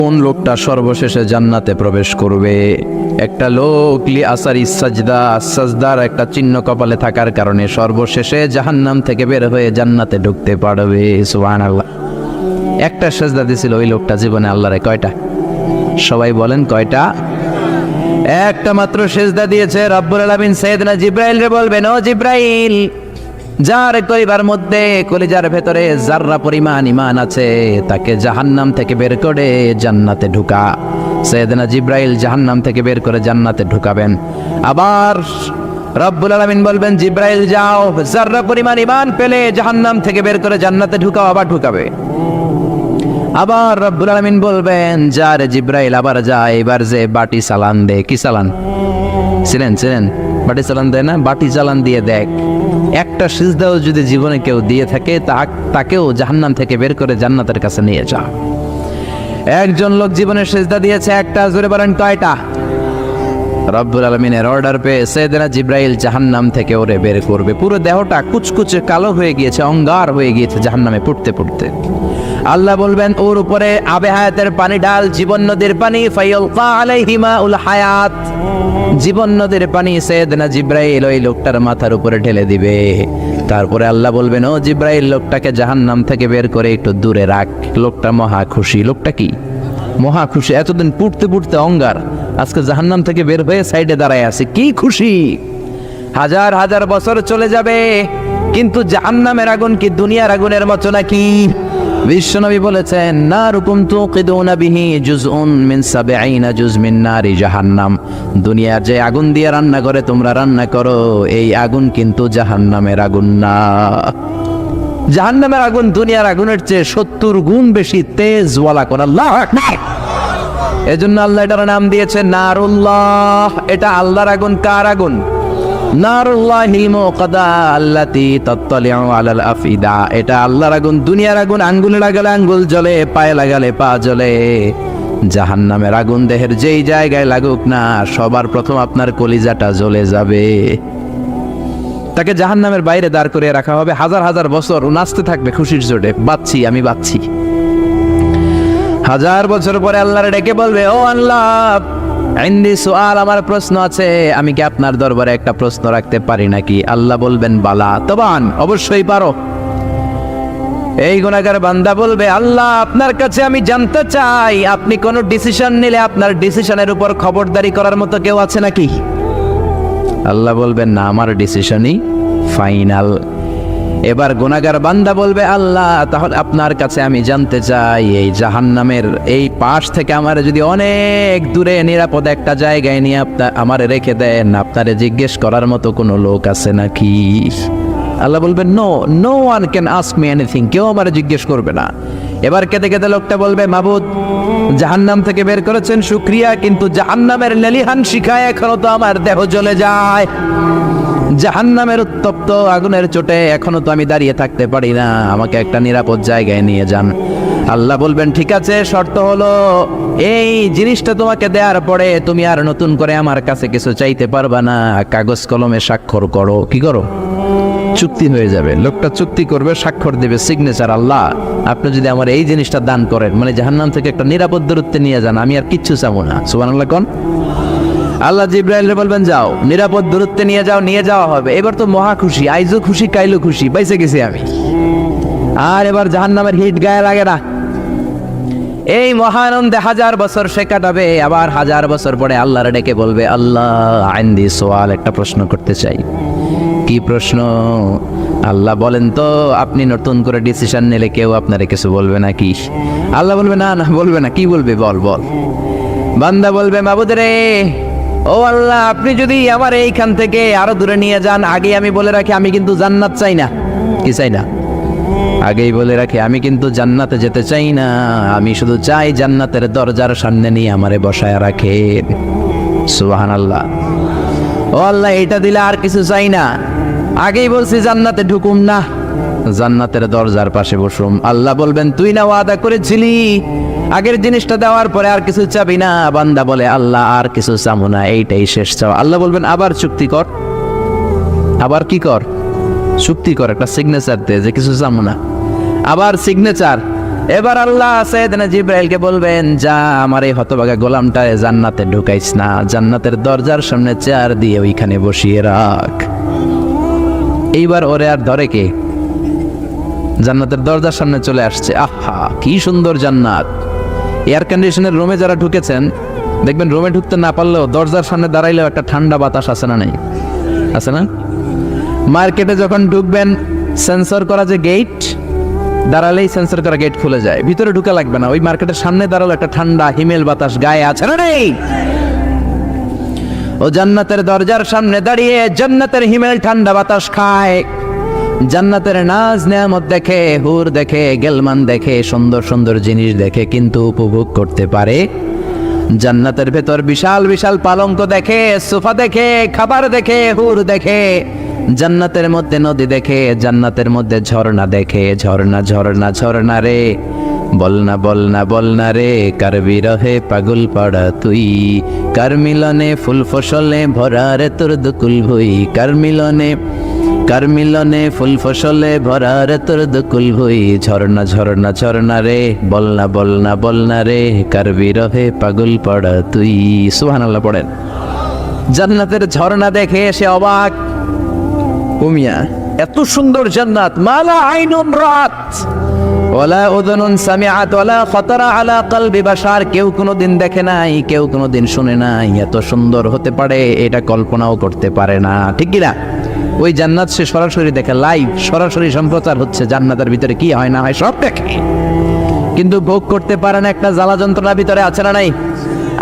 কোন লোকটা সর্বশেষে জান্নাতে প্রবেশ করবে? একটা লোক লি আসারি সাজদার একটা চিহ্ন কপালে থাকার কারণে সর্বশেষে জাহান্নাম থেকে বের হয়ে জান্নাতে ঢুকতে পারবে। সুবহানাল্লাহ। একটা সাজদা দিছিল ওই লোকটা জীবনে আল্লাহরে। কয়টা? সবাই বলেন কয়টা? একটা মাত্র সিজদা দিয়েছে। রব্বুল আলামিন সাইয়েদনা জিবরাইল রে বলবেন, ও জিবরাইল, যার কলিজার মধ্যে কলিজার ভেতরে যাররা পরিমাণ ঈমান আছে তাকে জাহান্নাম থেকে বের করে জান্নাতে ঢুকা। সাইয়েদনা জিবরাইল জাহান্নাম থেকে বের করে জান্নাতে ঢুকাবেন। আবার রব্বুল আলামিন বলবেন, জিবরাইল যাও, যাররা পরিমাণ ঈমান পেলে জাহান্নাম থেকে বের করে জান্নাতে ঢুকাও। আবার ঢুকাবে। আবার রব্বুল আলামিন বলবেন, যা রে জিবরাইল, আবার যা, এবার যে বাটি চালান দে। কি চালান? ছিলেন বাটি চালান দেয় না? বাটি চালান দিয়ে দেখ, একটা সিজদাও যদি জীবনে কেউ দিয়ে থাকে তাকেও জাহান্নাম থেকে বের করে জান্নাতের কাছে নিয়ে যা। একজন লোক জীবনে সিজদা দিয়েছে একটা। জোরে বলেন কয়টা? রব্বুল আলামিনের অর্ডার পেয়ে সাইয়েদনা জিবরাইল জাহান্নাম থেকে ওরে বের করবে। পুরো দেহটা কুচকুচে কালো হয়ে গিয়েছে, অঙ্গার হয়ে গিয়েছে জাহান্নামে পড়তে পড়তে। আল্লাহ বলবেন, ওর উপরে আবে হায়াতের পানি ঢাল, জীবন নদীর পানি। ফায়ালকা আলাইহি মাউল হায়াত, জীবন নদীর পানি সাইয়েদনা জিবরাইল ওই লোকটার মাথার উপরে ঢেলে দিবে। তারপরে আল্লাহ বলবেন, ও জিবরাইল, লোকটাকে জাহান্নাম থেকে বের করে একটু দূরে রাখ। লোকটা মহা খুশি। লোকটা কি মহা খুশি? এতদিন পুড়তে পুড়তে অঙ্গার, আজকে জাহান্নাম থেকে বের হয়ে সাইডে দাঁড়ায় আছে, কি খুশি! হাজার হাজার বছর চলে যাবে, কিন্তু জাহান্নামের আগুন কি দুনিয়ার আগুনের মতো নাকি? বিশ্বনবী বলেছেন, নারুকুম তুকিদুনা বিহি জুজউন মিন ৭০ জুজ মিন নারি জাহান্নাম। দুনিয়ার যে আগুন দিয়ে রান্না করে তোমরা রান্না করো, এই আগুন কিন্তু জাহান্নামের আগুন না। জাহান্নামের আগুন দুনিয়ার আগুনের চেয়ে ৭০ গুণ বেশি তেজ ওয়ালা কোন। আল্লাহু আকবার। এজন্য আল্লাহ এটার নাম দিয়েছে নারুল্লাহ। এটা আল্লাহর আগুন। কার আগুন? নারুল্লাহিল মুকাদা আল্লাতী তাত্তালিউ আলাল আফিদা। এটা আল্লাহর আগুন, দুনিয়ার আগুন। আঙ্গুলে লাগালে আঙ্গুল জ্বলে, পায়ে লাগালে পা জ্বলে। জাহান্নামের আগুন দেহের যেই জায়গায় লাগুক না, সবার প্রথম আপনার কলিজাটা জ্বলে যাবে। তাকে জাহান্নামের বাইরে দাঁড় করে রাখা হবে, হাজার হাজার বছর নাচতে থাকবে খুশির জোরে, বাচ্চি আমি বাচ্চি। হাজার বছর পরে আল্লাহর ডেকে বলবে, ও আল্লাহ, ইনদি সুআল, আমার প্রশ্ন আছে, আমি কি আপনার দরবারে একটা প্রশ্ন রাখতে পারি নাকি? আল্লাহ বলবেন, বালা তবান, অবশ্যই পারো। এই গুনাহগার বান্দা বলবে, আল্লাহ, আপনার কাছে আমি জানতে চাই, আপনি কোন ডিসিশন নিলে আপনার ডিসিশনের উপর খবরদারি করার মতো কেউ আছে নাকি? আল্লাহ বলবেন, না, আমার ডিসিশনই ফাইনাল। এবার গুনাহগার বান্দা বলবে, আল্লাহ, তাহলে আপনার কাছে আমি জানতে চাই, এই জাহান্নামের এই পাশ থেকে আমার যদি অনেক দূরে নিরাপদ একটা জায়গায় নিয়ে আমারে রেখে দেন, আপনারে জিজ্ঞেস করার মতো কোনো লোক আছে নাকি? আল্লাহ বলবেন, no one can ask me anything, কেউ আমারে জিজ্ঞেস করবে না। এবার কেঁদে কেঁদে লোকটা বলবে, মাবুদ, জাহান্নাম থেকে বের করেছেন শুকরিয়া, কিন্তু জাহান্নামের লেলিহান শিখায় এখনো তো আমার দেহ জ্বলে যায়। জাহান্নামের উত্তপ্ত আগুনের চোটে এখনো তো আমি দাঁড়িয়ে থাকতে পারি না, আমাকে একটা নিরাপদ জায়গায় নিয়ে যান। আল্লাহ বলবেন, ঠিক আছে, শর্ত হলো এই জিনিসটা তোমাকে দেওয়ার পরে তুমি আর নতুন করে আমার কাছে কিছু চাইতে পারবা না। কাগজ কলমে স্বাক্ষর করো। কি করো? চুক্তি হয়ে যাবে। লোকটা চুক্তি করবে, স্বাক্ষর দেবে, সিগনেচার। আল্লাহ, আপনি যদি আমার এই জিনিসটা দান করেন, মানে জাহান্নাম থেকে একটা নিরাপদ দূরত্বে নিয়ে যান, আমি আর কিচ্ছু চাবো না। সুবহানাল্লাহ কোন। আল্লাহ জিবরাইলকে বলবেন, যাও, নিরাপদ দূরত্বে নিয়ে যাও। নিয়ে যাওয়া হবে। এবার তো মহা খুশি, আইজও খুশি, কাইলো খুশি, বাইসে গেছি আমি। আর এবার জাহান্নামের হিট গায়ে লাগে না। এই মহানন্দে হাজার বছর সে কাটাবে। আবার হাজার বছর পরে আল্লাহর ডেকে বলবে, আল্লাহ, ইনদি সুআল, একটা প্রশ্ন করতে চাই। কি প্রশ্ন? আল্লাহ বলেন তো, আপনি নতুন করে ডিসিশন নিলে কেউ আপনারে কিছু বলবে নাকি? আল্লাহ বলবে, না, বলবে না। কি বলবে? বল। বান্দা বলবে, মাবুদ রে, ও আল্লাহ, আপনি যদি আমার এইখান থেকে আরো দূরে নিয়ে যান, আগে আমি বলে রাখি, আমি কিন্তু জান্নাত চাই না। কি চাই না? আগেই বলে রাখি, আমি কিন্তু জান্নাতে যেতে চাই না। আমি শুধু চাই জান্নাতের দরজার সামনে নিয়ে আমারে বসায় রাখেন। সুবহানাল্লাহ। ও আল্লাহ, এটা দিলে আর কিছু চাই না। আগেই বলছি জান্নাতে ঢুকুম না, জান্নাতের দরজার পাশে বসুম। আল্লাহ বলবেন, তুই না ওয়াদা করেছিলি আগের জিনিসটা দেওয়ার পরে আর কিছু চাবি না? বান্দা বলে, আল্লাহ, আর কিছু চাবো না, এইটাই শেষ চাও। আল্লাহ বলবেন, আবার চুক্তি কর। আবার কি কর? চুক্তি কর, একটা সিগনেচার দে যে কিছু চাবো না। আবার সিগনেচার। এবার আল্লাহ সাইয়েদনা জিবরাইলকে বলবেন, যা আমার এই হতভাগা গোলামটারে জান্নাতে ঢুকাইস না, জান্নাতের দরজার সামনে চেয়ার দিয়ে ওইখানে বসিয়ে রাখ। এইবার ওরে আর ধরে কে? জান্নাতের দরজার সামনে চলে আসছে। আহা, কি সুন্দর জান্নাত! এয়ার কন্ডিশনের রুমে যারা ঢুকেছেন দেখবেন, রুমে ঢুকতে না পারলেও দরজার সামনে দাঁড়াইলেও একটা ঠান্ডা বাতাস আছে না নাই? আছে না? মার্কেটে যখন ঢুকবেন, সেন্সর করা যে গেট, দাঁড়ালেই সেন্সর করা গেট খুলে যায়, ভিতরে ঢুকা লাগবে না, ওই মার্কেটের সামনে দাঁড়ালো একটা ঠান্ডা হিমেল বাতাস গায়ে আছে না নেই? ও জান্নাতের দরজার সামনে দাঁড়িয়ে জান্নাতের হিমেল ঠান্ডা বাতাস খায়, জান্নাতের নাজ নেয়ামত দেখে, হুর দেখে, গেলমান দেখে, সুন্দর সুন্দর জিনিস দেখে, কিন্তু উপভোগ করতে পারে। জান্নাতের ভেতর বিশাল বিশাল পালঙ্ক দেখে, সোফা দেখে, খাবার দেখে, হুর দেখে, জান্নাতের মধ্যে নদী দেখে, জান্নাতের মধ্যে ঝর্ণা দেখে। ঝর্ণা ঝর্ণা ঝর্ণা রে, বলনা বলনা বলনা রে, কার বিরহে পাগল পাড়া তুই, কার মিলনে ফুল ফসলে ভরা রে তোর দুকুল ভুই, কার মিলনে ফুল ফসলে ভরা রে তোর দুকুল ভুই। ঝর্ণা ঝর্ণা ঝর্ণা রে, বলনা বলনা বলনা রে, কার বিরহে পাগল পাড়া তুই। সুবহানাল্লাহ পড়েন। জান্নাতের ঝর্ণা দেখে এসে অবাক। কুমিয়া, এত সুন্দর জান্নাত, মালা আইনুন রাত ওয়ালা উযুনুন সামিআত ওয়ালা খাতারা আলা কলবি বাশার, কেউ কোনোদিন দেখে নাই, কেউ কোনোদিন শুনে নাই, এত সুন্দর হতে পারে এটা কল্পনাও করতে পারে না। ঠিক কি না? ওই জান্নাত সে সরাসরি দেখে, লাইভ সরাসরি সম্প্রচার হচ্ছে, জান্নাতের ভিতরে কি হয় না হয় সব দেখে, কিন্তু ভোগ করতে পারে না। একটা জ্বালা যন্ত্রণা ভিতরে আছে না নাই?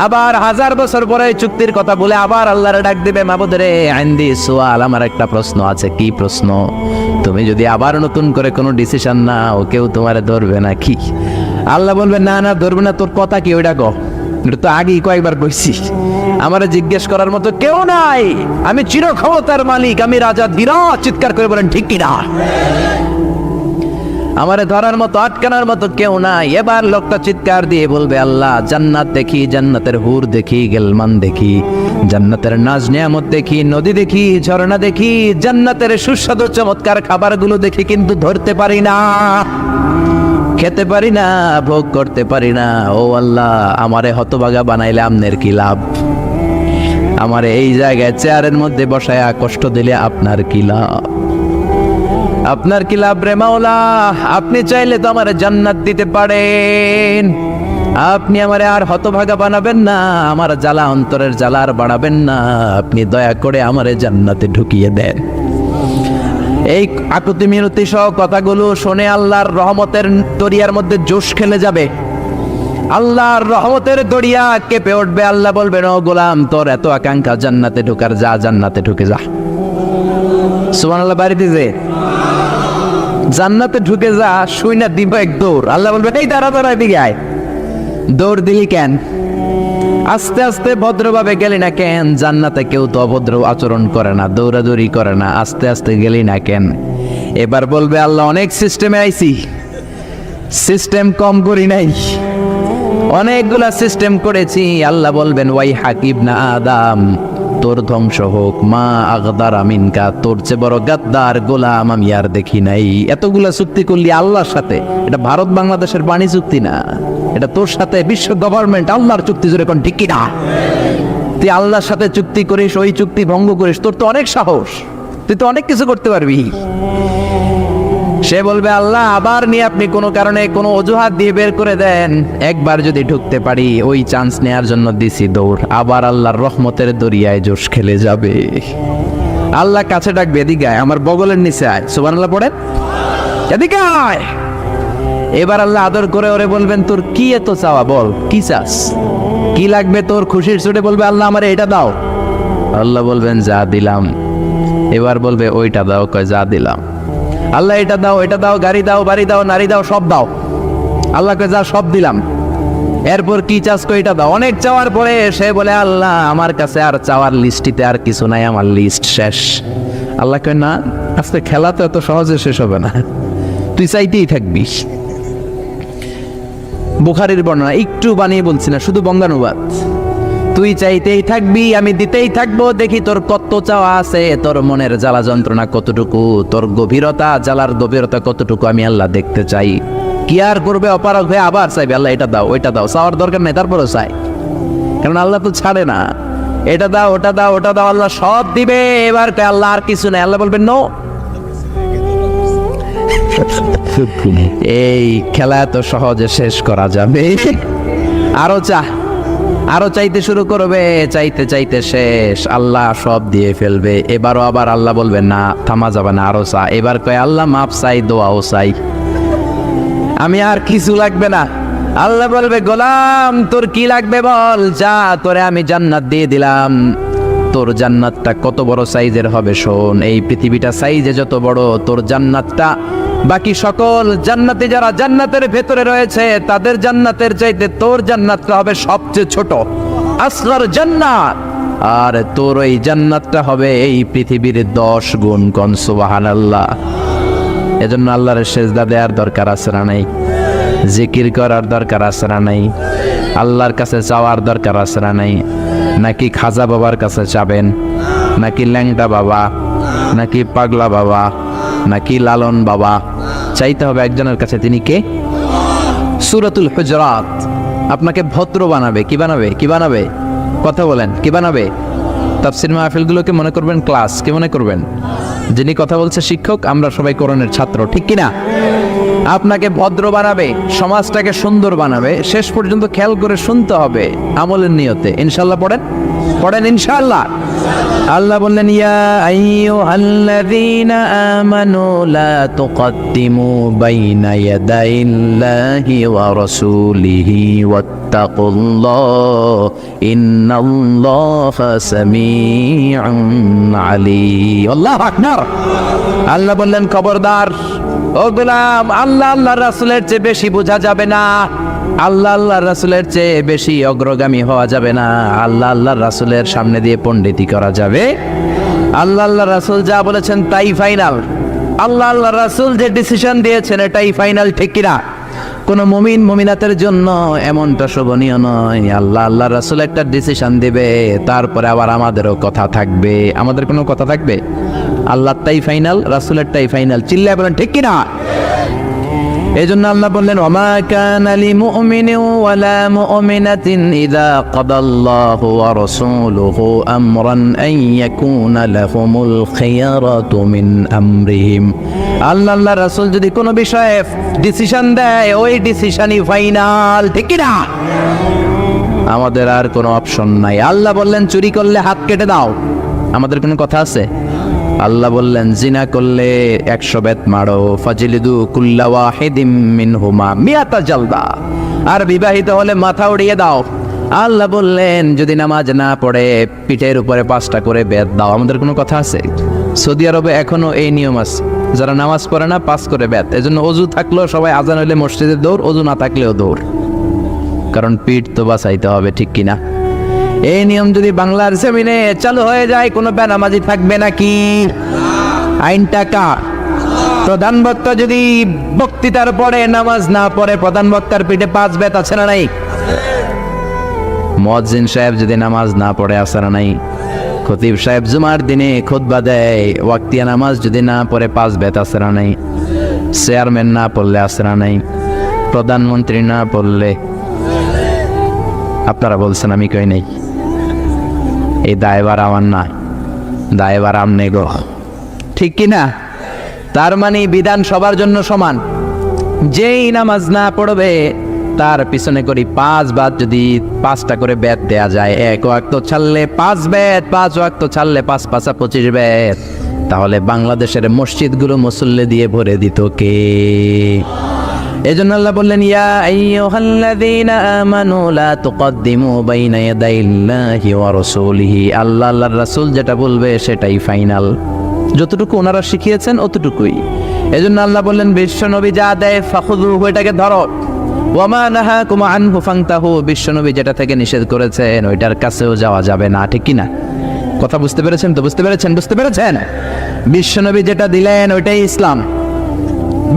আবার 1000 বছর পরে চুক্তির কথা বলে আবার আল্লাহরে ডাক দিবে, মাবুদ রে আইন্দি সুয়াল, আমার একটা প্রশ্ন আছে। কি প্রশ্ন? তুমি যদি আবার নতুন করে কোনো ডিসিশন নাও, কেউ তোমারে ধরবে না কি? আল্লাহ বলবে, না না ধরবে না, তোর কথা কি ওইটা কও, এটা তো আগেই কয়েকবার কইছি, আমারে জিজ্ঞেস করার মতো কেউ নাই, আমি চিরক্ষমতার মালিক, আমি রাজা ধীরাজ। চিৎকার করে বলেন ঠিক কিনা? আমারে ধরার মতো আটকানোর মতো কেউ নাই। এবার লোকটা চিৎকার দিয়ে বলবে, আল্লাহ জান্নাত দেখি, জান্নাতের হুর দেখি, গেলমান দেখি, জান্নাতের নাজ নিয়ামত দেখি, নদী দেখি, ঝর্ণা দেখি, জান্নাতের সুস্বাদু চমৎকার খাবারগুলো দেখি, কিন্তু ধরতে পারি না, খেতে পারি না, ভোগ করতে পারি না। ও আল্লাহ, আমারে হতভাগা বানাইলে আমনের কি লাভ? আমারে এই জায়গায় চেয়ারের মধ্যে বসায়া কষ্ট দিলে আপনার কি লাভ? আপনার কি লাভ রে মাওলা? আপনি চাইলে তো আমারে জান্নাত দিতে পারেন, আপনি আমারে আর হতভাগা বানাবেন না, আমার জ্বালা, অন্তরের জ্বালা আর বাড়াবেন না, আপনি দয়া করে আমারে জান্নাতে ঢুকিয়ে দেন। এই আকুতি মিনতি সহ কথাগুলো শুনে আল্লাহর রহমতের দরিয়ার মধ্যে জোশ খেলে যাবে, আল্লাহর রহমতের দরিয়া কেঁপে উঠবে। আল্লাহ বলবেন, ও গোলাম, তোর এত আকাঙ্ক্ষা জান্নাতে ঢোকার, যা জান্নাতে ঢুকে যা। সুবহানাল্লাহ। বাড়িতে যে জান্নাতে ঢুকে যা, শুই না দিব এক দৌড়। আল্লাহ বলবেন, এই দাঁড়া দাঁড়া, এদিকে আয়। দৌড় দিলি কেন? আস্তে আস্তে ভদ্রভাবে গেলি না কেন? জান্নাতে কেউ তো অভদ্র আচরণ করে না, দৌড়াদৌড়ি করে না, আস্তে আস্তে গেলি না কেন? এবার বলবে, আল্লাহ অনেক সিস্টেমে আইছি, সিস্টেম কম করি নাই, অনেকগুলা সিস্টেম করেছি। আল্লাহ বলবেন, ওয়াই হাকিব না আদম, তোর ধ্বংস হোক, মা আগদার আমিনকা, তোর চেয়ে বড় গাদ্দার গোলাম আমি আর দেখি নাই। এতগুলা চুক্তি করলি আল্লাহর সাথে, এটা ভারত বাংলাদেশের বাণী চুক্তি না, এটা তোর সাথে বিশ্ব গভর্নমেন্ট আল্লাহর চুক্তি। জোরে কোন ঠিক কিনা? তুই আল্লাহর সাথে চুক্তি করিস, ওই চুক্তি ভঙ্গ করিস, তোর তো অনেক সাহস, তুই তো অনেক কিছু করতে পারবি। সে বলবে, আল্লাহ আবার নিয়ে আপনি কোনো কারণে কোনো অজুহাত দিয়ে বের করে দেন, একবার যদি ঢুকতে পারি, ওই চান্স নেয়ার জন্য দিছি দৌড়। আবার আল্লাহর রহমতের দরিয়ায় জোশ খেলে যাবে। আল্লাহ কাছে ডাকবে, এদিকে আয়, আমার বগলের নিচে আয়। সুবহানাল্লাহ পড়েন, এদিকে আয়। এবার আল্লাহ আদর করে ওরে বলবেন, তোর কি এত চাওয়া, বল কি চাস, কি লাগবে তোর? খুশির চোটে বলবে, আল্লাহ আমারে এটা দাও। আল্লাহ বলবেন, যা দিলাম। এবার বলবে, ওইটা দাও। কয়, যা দিলাম। আল্লাহ এটা দাও, এটা দাও, গাড়ি দাও, বাড়ি দাও, নারী দাও, সব দাও। আল্লাহকে যা সব দিলাম। এরপর কি চাস? কই এটা দাও। অনেক চাওয়ার পরে সে বলে, আল্লাহ আমার কাছে আর চাওয়ার লিস্টিতে আর কিছু নাই, আমার লিস্ট শেষ। আল্লাহ কয়, না, আজকে খেলা তো এত সহজে শেষ হবে না, তুই চাইতেই থাকবি। বুখারীর বর্ণনা, একটু বানিয়ে বলছি না, শুধু বঙ্গানুবাদ। তুই চাইতেই থাকবি, আমি দিতেই থাকবো, দেখি তোর কত চাওয়া আছে, তোর মনের জ্বালা যন্ত্রণা কতটুকু, তোর গভীরতা, জ্বালার গভীরতা কতটুকু, আমি আল্লাহ দেখতে চাই। কি আর করবে, অপারগ হয়ে আবার চাইবে আল্লাহ এটা দাও ওইটা দাও, চাওয়ার দরকার নেই তারপরেও চাই, কারণ আল্লাহ তো ছাড়ে না। এটা দাও ওটা দাও ওটা দাও, আল্লাহ সব দিবে। এবার আল্লাহ আর কিছু নেই, আল্লাহ বলবেন নো। এই খেলা এত সহজে শেষ করা যাবে? আরো আরো চাইতে শুরু করবে, চাইতে চাইতে শেষ, আল্লাহ সব দিয়ে ফেলবে। এবারও আবার আল্লাহ বলবে না, থামা যাবে না, আরো চা। এবার কয় আল্লাহ মাপ চাই, দোয়াও চাই, আমি আর কিছু লাগবে না। আল্লাহ বলবে গোলাম তোর কি লাগবে বল, যা তোরে আমি জান্নাত দিয়ে দিলাম। তোর জান্নাতটা কত বড় সাইজের হবে শোন, এই পৃথিবীটা সাইজে যত বড়, তোর জান্নাতটা বাকি সকল জান্নাতে যারা জান্নাতের ভেতরে রয়েছে তাদের জান্নাতের চাইতে তোর জান্নাতটা হবে সবচেয়ে ছোট, আসগর জান্নাত। আর তোর ওই জান্নাতটা হবে এই পৃথিবীর 10 গুণ। কোন সুবহানাল্লাহ। এজন্য আল্লাহর সেজদা দেওয়ার দরকার আছে না নাই? জিকির করার দরকার আছে না নাই? আল্লাহর কাছে চাওয়ার দরকার আছে না নাই? নাকি খাজা বাবার কাছে চাবেন, নাকি ল্যাংটা বাবা, নাকি পাগলা বাবা, নাকি লালন বাবা? চাইতে হবে একজনের কাছে। তিনি কে? সূরাতুল হুজরাত আপনাকে ভদ্র বানাবে। কি বানাবে? কি বানাবে? কথা বলেন, কি বানাবে? তাফসীর মাহফিলগুলোকে মনে করবেন ক্লাস, কি মনে করবেন? যিনি কথা বলছে শিক্ষক, আমরা সবাই কোরআনের ছাত্র, ঠিক কিনা? আপনাকে ভদ্র বানাবে, সমাজটাকে সুন্দর বানাবে। শেষ পর্যন্ত খেয়াল করে শুনতে হবে আমলের নিয়তে। ইনশাআল্লাহ পড়েন, পড়েন ইনশাআল্লাহ। আল্লাহ বললেন ইয়া আইয়ুহাল্লাযীনা আমানু লা তুকদ্দিমু বাইনা ইয়াদাইল্লাহি ওয়া রাসূলিহি ওয়াত্তাকুল্লাহ ইন্নাল্লাহা সামিউন আলীম। আল্লাহু আকবার। আল্লাহ বললেন খবরদার ও গোলাম, আল্লাহ আল্লাহর রাসূলের চেয়ে বেশি বোঝা যাবে না, আল্লাহ আল্লাহর রাসূলের চেয়ে বেশি অগ্রগামী হওয়া যাবে না, আল্লাহ আল্লাহর রাসূলের সামনে দিয়ে পণ্ডিতি করা যাবে। আল্লাহ আল্লাহর রাসূল যা বলেছেন তাই ফাইনাল। আল্লাহ আল্লাহর রাসূল যে ডিসিশন দিয়েছেন এটাই ফাইনাল, ঠিক কিনা? কোন মুমিন মুমিনাতের জন্য এমনটা শোভনীয় নয়। আল্লাহ আল্লাহর রাসূল একটা ডিসিশন দিবে, তারপরে আবার আমাদেরও কথা থাকবে। আমাদের কোনো কথা থাকবে? আল্লাহরটাই ফাইনাল, রাসূলেরটাই ফাইনাল। চিল্লায় বলেন ঠিক কিনা? এজন্য আল্লাহ বললেন ওমা কানা লিমুমিনিন ওয়ালা মুমিনাতিন ইযা কাদাল্লাহু ওয়া রাসূলুহু আমরান আন ইয়াকুনা লাহুমুল খিয়ারাতু মিন আমরিহিম। আল্লাহ আল্লাহর রাসূল যদি কোনো বিষয়ে ডিসিশন দেয়, ওই ডিসিশনই ফাইনাল, ঠিক কিনা? আমাদের আর কোনো অপশন নাই। আল্লাহ বললেন চুরি করলে হাত কেটে দাও, আমাদের কোনো কথা আছে? আল্লাহ বললেন জিনা করলে 100 বেত মারো, ফাজলিদু কুল্লা ওয়াহিদিম মিনহুমা মিয়াতা জালদা। আর বিবাহিত হলে মাথা উড়িয়ে দাও। আল্লাহ বললেন যদি নামাজ না পড়ে পিঠের উপরে 5টা করে বেত দাও। আমাদের কোনো কথা আছে? সৌদি আরবে এখনো এই নিয়ম আছে, যারা নামাজ পড়ে না 5 করে বেত। এজন্য অজু থাকলেও সবাই আজান হইলে মসজিদে দৌড়, অজু না থাকলেও দৌড়, কারণ পিঠ তো বাঁচাইতে হবে, ঠিক কিনা? এই নিয়ম যদি বাংলার জমিনে চালু হয়ে যায়, কোনো বেনামাজি থাকবে নাকি? আইনটা কার? প্রধান বক্তা যদি বক্তৃতার পরে নামাজ না পড়ে, প্রধান বক্তার পিঠে 5 বেত আছে না নাই? মুয়াজ্জিন সাহেব যদি নামাজ না পড়ে আছে না নাই? খতিব সাহেব জুমার দিনে খুতবা দেয়, ওয়াক্তিয়া নামাজ যদি না পড়ে 5 বেত আছে না নাই? চেয়ারম্যান না পড়লে আছে না নাই? প্রধানমন্ত্রী না পড়লে? আপনারা বলছেন আমি কই নাই। এই দায়ভার আমার না, দায়ভার আমনে গো, ঠিক কিনা? তার মানে বিধান সবার জন্য সমান। যেই নামাজ না পড়বে তার পিছনে করি 5 বার, যদি 5টা করে বেত দেয়া যায়, 1 ওয়াক্ত ছাড়লে 5 বেত, 5 ওয়াক্ত ছাড়লে 5 5 25 বেত, তাহলে বাংলাদেশের মসজিদগুলো মুসল্লি দিয়ে ভরে দিত কে? এজন্য আল্লাহ বললেন ইয়া আইয়ুহাল্লাযীনা আমানু লা তুকদ্দিমু বাইনা ইয়াদাইল্লাহি ওয়া রাসূলিহি। আল্লাহ আল্লাহর রাসূল যেটা বলবে সেটাই ফাইনাল, যতটুকু ওনারা শিখিয়েছেন অতটুকুই। এজন্য আল্লাহ বললেন বিশ্বনবী যা দেয় ফাখুযুহু, এটাকে ধরো। ওয়া মা নাহাকুম আনহু ফান্তাহু, বিশ্বনবী যেটা থেকে নিষেধ করেছেন ওইটার কাছেও যাওয়া যাবে না, ঠিক কি না? কথা বুঝতে পেরেছেন তো? বুঝতে পেরেছেন? বিশ্বনবী যেটা দিলেন ওইটাই ইসলাম।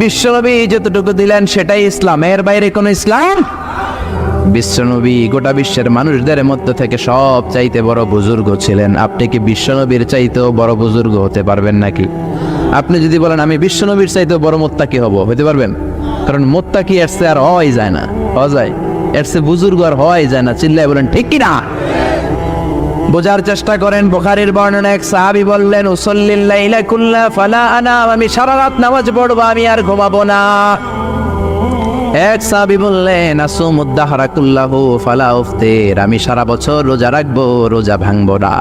বিশ্বনবী যতটুকু দিলেন সেটাই ইসলাম, এর বাইরে কোনো ইসলাম। বিশ্বনবী গোটা বিশ্বের মানুষদের মধ্যে থেকে সব চাইতে বড় বুজুর্গ ছিলেন। আপনি কি বিশ্বনবীর চাইতেও বড় বুজুর্গ হতে পারবেন নাকি? আপনি যদি বলেন আমি বিশ্বনবীর চাইতেও বড় মুত্তাকি হব, হতে পারবেন? কারণ মুত্তাকি এর চেয়ে আর হওয়াই যায় না, হওয়া যায়? এর চেয়ে বুজুর্গ আর হওয়াই যায় না। চিল্লায় বলেন ঠিক কি না? বোঝার চেষ্টা করেন। বুখারীর বর্ণনা, এক সাহাবী বললেন, উসাল্লিল লাইলা কুল্লা ফালা আনাম, আমি সারা রাত নামাজ পড়বো, আমি আর ঘুমাবো না। এক সাহাবী বললেন, আসুমুদ দাহরা কুল্লাহু ফালা উফতির, আমি সারা বছর রোজা রাখবো, রোজা ভাঙবো না।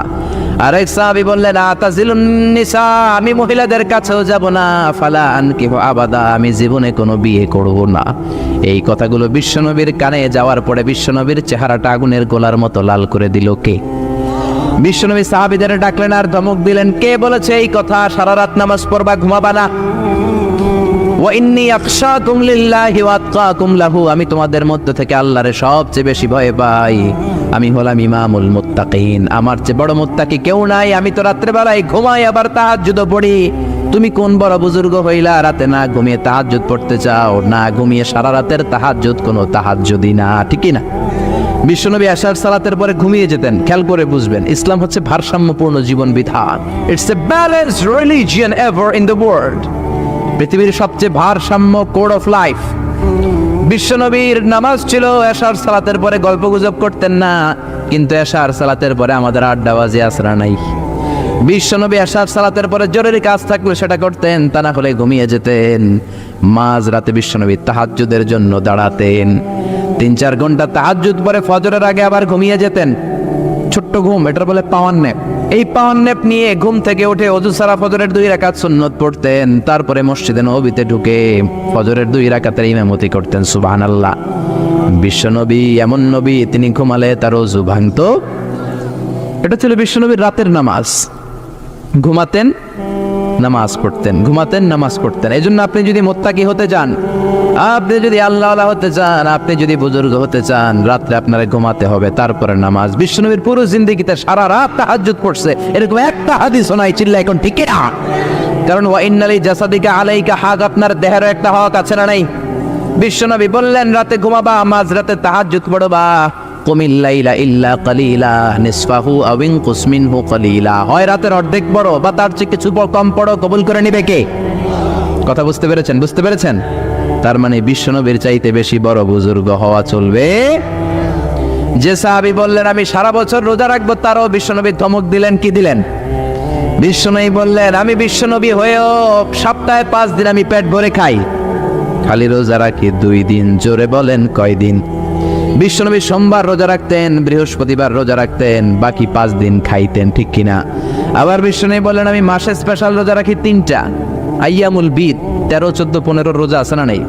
আরেক সাহাবী বললেন, আতাজিলুন নিসা, আমি মহিলাদের কাছেও যাব না, ফালা আনকিহু আবাদা, আমি জীবনে কোনো বিয়ে করব না। এই কথাগুলো বিশ্বনবীর কানে যাওয়ার পরে বিশ্বনবীর চেহারাটা আগুনের গোলার মতো লাল করে দিল কে? বিশ্বনবী সাহাবীদের ডাকলেন আর ধমক দিলেন, কে বলেছে এই কথা? সারা রাত নামাজ পড়বা, ঘুমাবা না? ওয়া ইন্নী আখশাকুম লিল্লাহি ওয়া আতকাকুম লাহু, আমি তোমাদের মধ্যে থেকে আল্লাহরে সবচেয়ে বেশি ভয় পাই। আমি হলাম ইমামুল মুত্তাকিন, আমার চেয়ে বড় মুত্তাকি কেউ নাই। আমি তো রাত্রে বেলায় ঘুমাই, আবার তাহাজ্জুদও পড়ি। তুমি কোন বড় বুজুর্গ হইলা রাতে না ঘুমিয়ে তাহাজ্জুদ পড়তে চাও? না ঘুমিয়ে সারা রাতের তাহাজ্জুদ কোনো তাহাজ্জুদই না, ঠিকই না? বিশ্বনবী আশার সালাতের পরে ঘুমিয়ে যেতেন। খেয়াল করে বুঝবেন, ইসলাম হচ্ছে ভারসাম্যপূর্ণ জীবন বিধান। It's a balanced religion ever in the world. পৃথিবীর সবচেয়ে ভারসাম্য কোড অফ লাইফ। বিশ্বনবীর নামাজ ছিল এশার সালাতের পরে, গল্পগুজব করতেন না, কিন্তু এশার সালাতের পরে আমাদের আড্ডাবাজি আসরা নাই। বিশ্বনবী এশার সালাতের পরে জরুরি কাজ থাকলে সেটা করতেন, তা না হলে ঘুমিয়ে যেতেন। মাঝ রাতে বিশ্বনবী তাহাজ্জুদের জন্য দাঁড়াতেন, 3-4 ঘন্টা তাহাজ্জুদ পরে ফজরের আগে আবার ঘুমিয়ে যেতেন। ছোট্ট ঘুম, এটার বলে পাওয়ার ন্যাপ। এই পাওয়ার ন্যাপ নিয়ে ঘুম থেকে উঠে ওযু সারা ফজরের 2 রাকাত সুন্নত পড়তেন, তারপরে মসজিদে নববীতে ঢুকে ফজরের 2 রাকাতের ইমামতি করতেন। সুবহানাল্লাহ। বিশ্বনবী এমন নবী, তিনি ঘুমালে তার ওযু ভাঙতো। এটা ছিল বিশ্বনবীর রাতের নামাজ। ঘুমাতেন, নামাজ পড়তেন, ঘুমাতেন, নামাজ পড়তেন। এই জন্য আপনি যদি মুত্তাকি হতে চান, আপনি যদি আল্লাহওয়ালা হতে চান, আপনি যদি বুজুর্গ হতে চান, রাত্রে আপনারে ঘুমাতে হবে, তারপরে নামাজ। বিশ্বনবীর পুরো জিন্দেগিতে সারা রাত তাহাজ্জুদ পড়ছে, এরকম একটা হাদিসও নাই। চিল্লা এখন ঠিক না? কারণ ওয়া ইন্নালি জাসাদিকা আলাইকা হাক, আপনার দেহেরও একটা হক আছে না নাই? বিশ্বনবী বললেন, রাতে ঘুমাবা, মাঝ রাতে তাহাজ্জুদ পড়বা। কুমিল লাইলা ইল্লা কালিলা নিসফাহু আও ইনকুস মিনহু কালিলা, হয় রাতের অর্ধেক পড়ো বা তার চেয়ে কিছু কম পড়ো, কবুল করে নিবে কে? কথা বুঝতে পেরেছেন? বুঝতে পেরেছেন? তার মানে বিশ্বনবীর চাইতে বেশি বড় বুজুর্গ হওয়া চলবে। যে সাহাবী বললেন আমি সারা বছর রোজা রাখবো, তারও বিশ্বনবী ধমক দিলেন। কি দিলেন? বিশ্বনবী বললেন, আমি বিশ্বনবী হয়েও সপ্তাহে 5 দিন আমি পেট ভরে খাই, খালি রোজা রাখি 2 দিন। জোরে বলেন কয়দিন? বিশ্বনবী সোমবার রোজা রাখতেন, বৃহস্পতিবার রোজা রাখতেন, বাকি 5 দিন খাইতেন, ঠিক কিনা? আবার বিশ্বনবী বললেন, আমি মাসে স্পেশাল রোজা রাখি 3টা, আইয়ামুল বিদ, 13, 14, 15 রোজা আছে না নেই?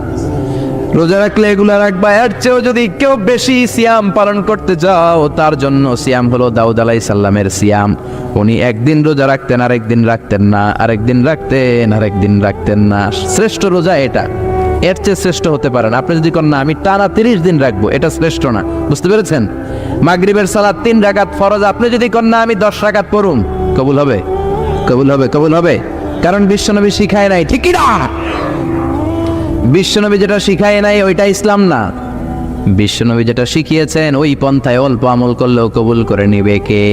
রোজা রাখলে এগুলা রাখবা। এর চেয়েও যদি কেউ বেশি সিয়াম পালন করতে যাও, তার জন্য সিয়াম হলো দাউদ আলাইহিস সালামের সিয়াম। উনি একদিন রোজা রাখতেন, আরেকদিন রাখতেন না, আরেকদিন রাখতেন, আরেকদিন রাখতেন না। শ্রেষ্ঠ রোজা এটা, এর চেয়ে শ্রেষ্ঠ হতে পারে না। আপনি যদি করেন না আমি টানা 30 দিন রাখবো, এটা শ্রেষ্ঠ না। বুঝতে পেরেছেন? মাগরিবের সালাত 3 রাকাত ফরজ, আপনি যদি করেন না আমি 10 রাকাত পড়ুম, কবুল হবে? কবুল হবে? কবুল হবে? কারণ বিশ্বনবী শিখায় নাই, ঠিক কি না? বিশ্বনবী যেটা শিখায় নাই ওইটা ইসলাম না। বিশ্বনবী যেটা শিখিয়েছেন ওই পন্থায় অল্প আমল করলেও কবুল করে নিবে কে?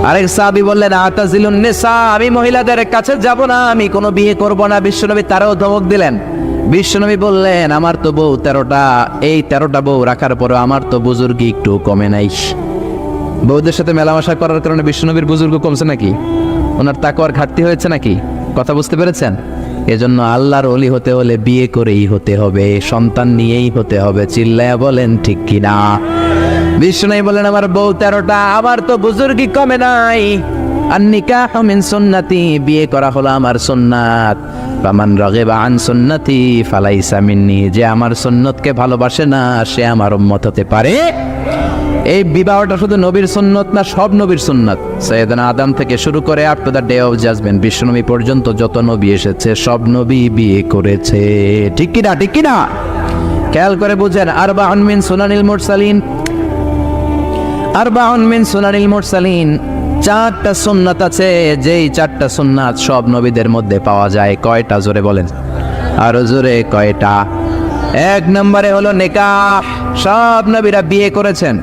আরেক সাহাবী বললেন, আতাজিলুন নিসা, আমি মহিলাদের কাছে যাব না, আমি কোনো বিয়ে করব না। বিশ্বনবী তারও ধমক দিলেন। বিশ্বনবী বললেন, আমার তো বউ 13টা, এই 13টা বউ রাখার পরও আমার তো বুজুর্গি একটু কমে নাই। বউদের সাথে মেলামেশা করার কারণে বিশ্বনবীর বুজুর্গ কমছে নাকি? ওনার তাকওয়ার ঘাটতি হয়েছে নাকি? কথা বুঝতে পেরেছেন? এজন্য আল্লাহর ওলি হতে হলে বিয়ে করেই হতে হবে, সন্তান নিয়েই হতে হবে। চিল্লায়া বলেন ঠিক কিনা? বিশ্বনবী বলেন, আমার বউ 13টা, আমার তো বুজুর্গি কমে নাই। আর নিকাহু মিন সুন্নতি, বিয়ে করা হলো আমার সুন্নাত। ফামান রাগিবা আন সুন্নতি ফালাইসা মিন্নি, যে আমার সুন্নতকে ভালোবাসে না সে আমার উম্মত হতে পারে। এই বিবাহটা শুধু নবীর সুন্নত না, সব নবীর সুন্নত। সাইয়েদনা আদম থেকে শুরু করে up to the day of judgment, বিশ্বনবী পর্যন্ত যত নবী এসেছে সব নবী বিয়ে করেছে, ঠিক কি না? ঠিক কি না? খেয়াল করে বুঝেন। আরবাউন মিন সুনানিল মুরসালিন, আরবাউন মিন সুনানিল মুরসালিন, 4টা সুন্নাত আছে, যেই 4টা সুন্নাত সব নবীদের মধ্যে পাওয়া যায়। কয়টা? জোরে বলেন, আরো জোরে, কয়টা? 1 নম্বরে হলো নিকাহ, সব নবীরা বিয়ে করেছেন।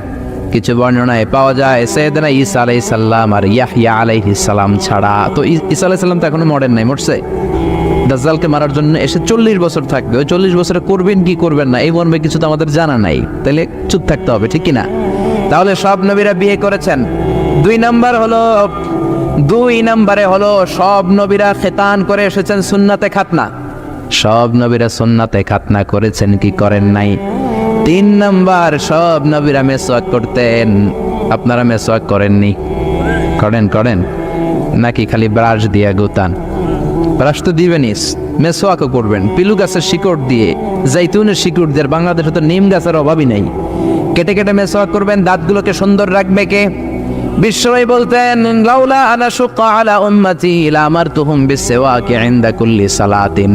কিছু বর্ণনায় পাওয়া যায় সাইয়েদনা ঈসা আলাইহিস সালাম আর ইয়াহইয়া আলাইহিস সালাম ছাড়া। তো ঈসা আলাইহিস সালাম তো এখনো মরেন নাই, মরছে? দাজ্জালকে মারার জন্য এসে 40 বছর থাকবে। ওই 40 বছরে করবেন কি করবেন না এই মর্মে কিছু তো আমাদের জানা নাই, তাহলে চুপ থাকতে হবে, ঠিক কি না? তাহলে সব নবীরা বিয়ে করেছেন। 2 নম্বরে হলো সব নবীরা খেতান করে এসেছেন সুন্নাতে খাতনা। সব নবীরা সুন্নাতে খাতনা করেছেন কি করেন নাই? 3 নম্বর, সব নবীরা মেসওয়াক করতেন। আপনারা মেসওয়াক করেননি? করেন নাকি খালি ব্রাশ দিয়ে গুতান? ব্রাশ তো দিবেনই, মেসওয়াকও করবেন পিলু গাছের শিকড় দিয়ে, জাইতুনের শিকড় দিয়ে। বাংলাদেশে তো নিম গাছের অভাবই নেই। কেটে কেটে মেসওয়াক করবেন, দাঁতগুলোকে সুন্দর রাখবে কে? বিশ্বনবী বলতেন, লাউলা আনা শুক্কা আলা উম্মতি লামারতুহুম বিসওয়াকি ইনদা কুল্লি সালাতিন।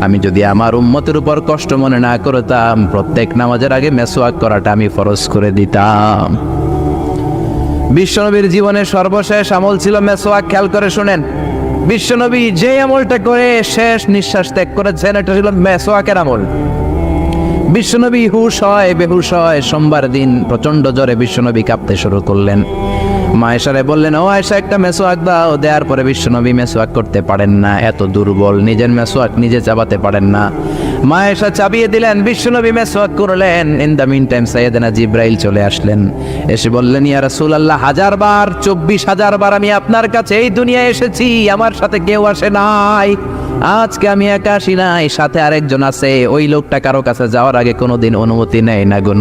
আমি যদি আমার উম্মতের উপর কষ্ট মনে না করতাম, প্রত্যেক নামাজের আগে মেসওয়াক করাটা আমি ফরজ করে দিতাম। বিশ্বনবীর জীবনের সর্বশেষ আমল ছিল মেসওয়াক। খেয়াল করে শুনেন, বিশ্বনবী যে আমলটা করে শেষ নিঃশ্বাস ত্যাগ করেছেন, এটা ছিল মেসওয়াকের আমল। বিশ্বনবী হুশ হয় বেহুশ হয়। সোমবার দিন প্রচন্ড জ্বরে বিশ্বনবী কাঁপতে শুরু করলেন। মা আয়েশারে বললেন, ও আয়েশা একটা মেসওয়াক দাও। দেওয়ার পরে বিশ্বনবী মেসওয়াক করতে পারেন না, এত দুর্বল, নিজের মেসওয়াক নিজে চাবাতে পারেন না। মা আয়েশা চাবিয়ে দিলেন, বিশ্বনবী মেসওয়াক করলেন। ইন দ্য মিন টাইম সাইয়েদনা জিব্রাইল চলে আসলেন, এসে বললেন, ইয়া রাসূলুল্লাহ, 1000 বার 24,000 বার আমি আপনার কাছে এই দুনিয়ায় এসেছি, আমার সাথে কেউ আসে নাই। আজকে আমি একা আসি নাই, সাথে আরেকজন আছে। ওই লোকটা কারো কাছে যাওয়ার আগে কোনোদিন অনুমতি নেয় না গো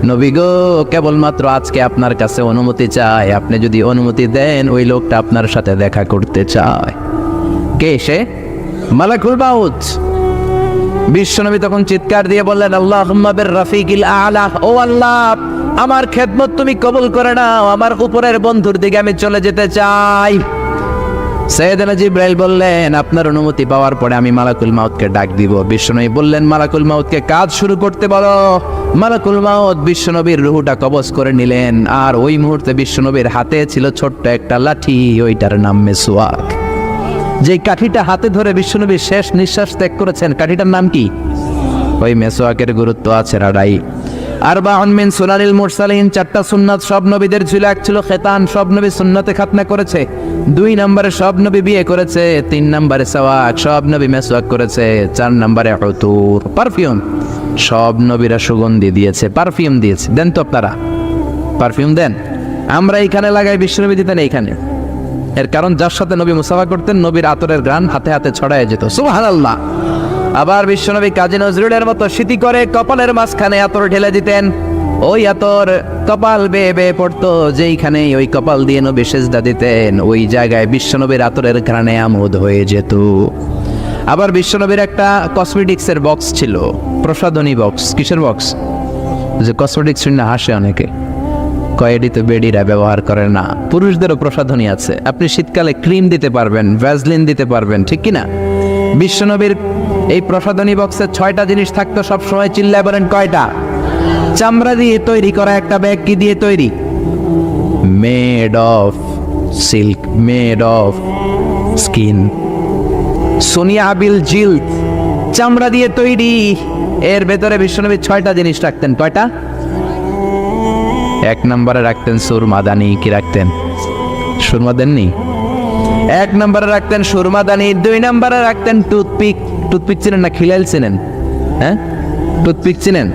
নবী গো, কেবলমাত্র আজকে আপনার কাছে অনুমতি চায়। আপনি যদি অনুমতি দেন, ওই লোকটা আপনার সাথে দেখা করতে চায়। কে সে? মালাকুল মাউত। বিশ্বনবী তখন চিৎকার দিয়ে বললেন, আল্লাহুম্মা বির রাফিকিল আলা, ও আল্লাহ, আমার খেদমত তুমি কবুল করে নাও, আমার উপরের বন্ধুর দিকে আমি চলে যেতে চাই। সাইয়েদনা জিব্রাইল বললেন, আপনার অনুমতি পাওয়ার পরে আমি মালাকুল মাউতকে ডাক দিব। বিশ্বনবী বললেন, মালাকুল মাউতকে কাজ শুরু করতে বলো। মালাকুল মাউত বিশ্বনবীর রূহটা কবজ করে নিলেন। আর ওই মুহূর্তে বিশ্বনবীর হাতে ছিল ছোট্ট একটা লাঠি, ওইটার নাম মেসওয়াক। যে কাঠিটা হাতে ধরে বিশ্বনবী শেষ নিঃশ্বাস ত্যাগ করেছেন, কাঠিটার নাম কি? ওই মেসওয়াকের গুরুত্ব আছে রাডাই। আরবাউন মিন সুনানিল মুরসালিন, 4টা সুন্নাত সব নবীদের ছিল। এক ছিল খেতান, সব নবী সুন্নাতে খাতনা করেছে। 2 নম্বরে সব নবী বিয়ে করেছে। 3 নম্বরে সাওয়াক, সব নবী মেসওয়াক করেছে। 4 নম্বরে উতুর, পারফিউম, সব নবীরা সুগন্ধি দিয়েছে, পারফিউম দিয়েছে। দেন তো আপনারা পারফিউম দেন? আমরা এইখানে লাগাই, বিশ্বনবী দিতেন এইখানে। এর কারণ যার সাথে নবী মুসাফা করতেন, নবীর আতরের ঘ্রাণ হাতে হাতে ছড়ায় যেত। সুবহানাল্লাহ। আবার বিশ্বনবী কাজী নজরুলের মতো স্মৃতি করে কপালের মাঝখানে আতর ঢেলে দিতেন। ওই আতর কপাল বেয়ে বেয়ে পড়তো, যেইখানে ওই কপাল দিয়ে নবী সেজদা দিতেন, ওই জায়গায় বিশ্বনবীর আতরের ঘ্রাণে আমোদ হয়ে যেত। আবার বিশ্বনবীর একটা কসমেটিক্সের বক্স ছিল, প্রসাধনী বক্স। কিসের বক্স? যে কসমেটিক্স শুনে হাসে অনেকে, কয়েডি তো বেডিরা ব্যবহার করে না। পুরুষদেরও প্রসাধনী আছে। আপনি শীতকালে ক্রিম দিতে পারবেন, ভ্যাসলিন দিতে পারবেন, ঠিক কিনা? বিশ্বনবীর এই প্রসাধনী বক্সে 6টা জিনিস থাকতো সব সময়। চিল্লায় বলেন কয়টা? চামড়া দিয়ে তৈরি করা একটা ব্যাগ। কি দিয়ে তৈরি? Made of silk, made of skin. সোনিয়া আবিল জিল্দ, চামড়া দিয়ে তৈরি। এর ভেতরে বিশ্বনবী 6টা জিনিস রাখতেন। কয়টা? 1 নম্বরে রাখতেন সুরমাদানি। কি রাখতেন? সুরমা দেননি? 1 নম্বরে রাখতেন সুরমাদানি। 2 নম্বরে রাখতেন টুথপিক। টুথপিক চিনেন না? খিলাইল চিনেন? হ্যাঁ, টুথপিক চিনেন?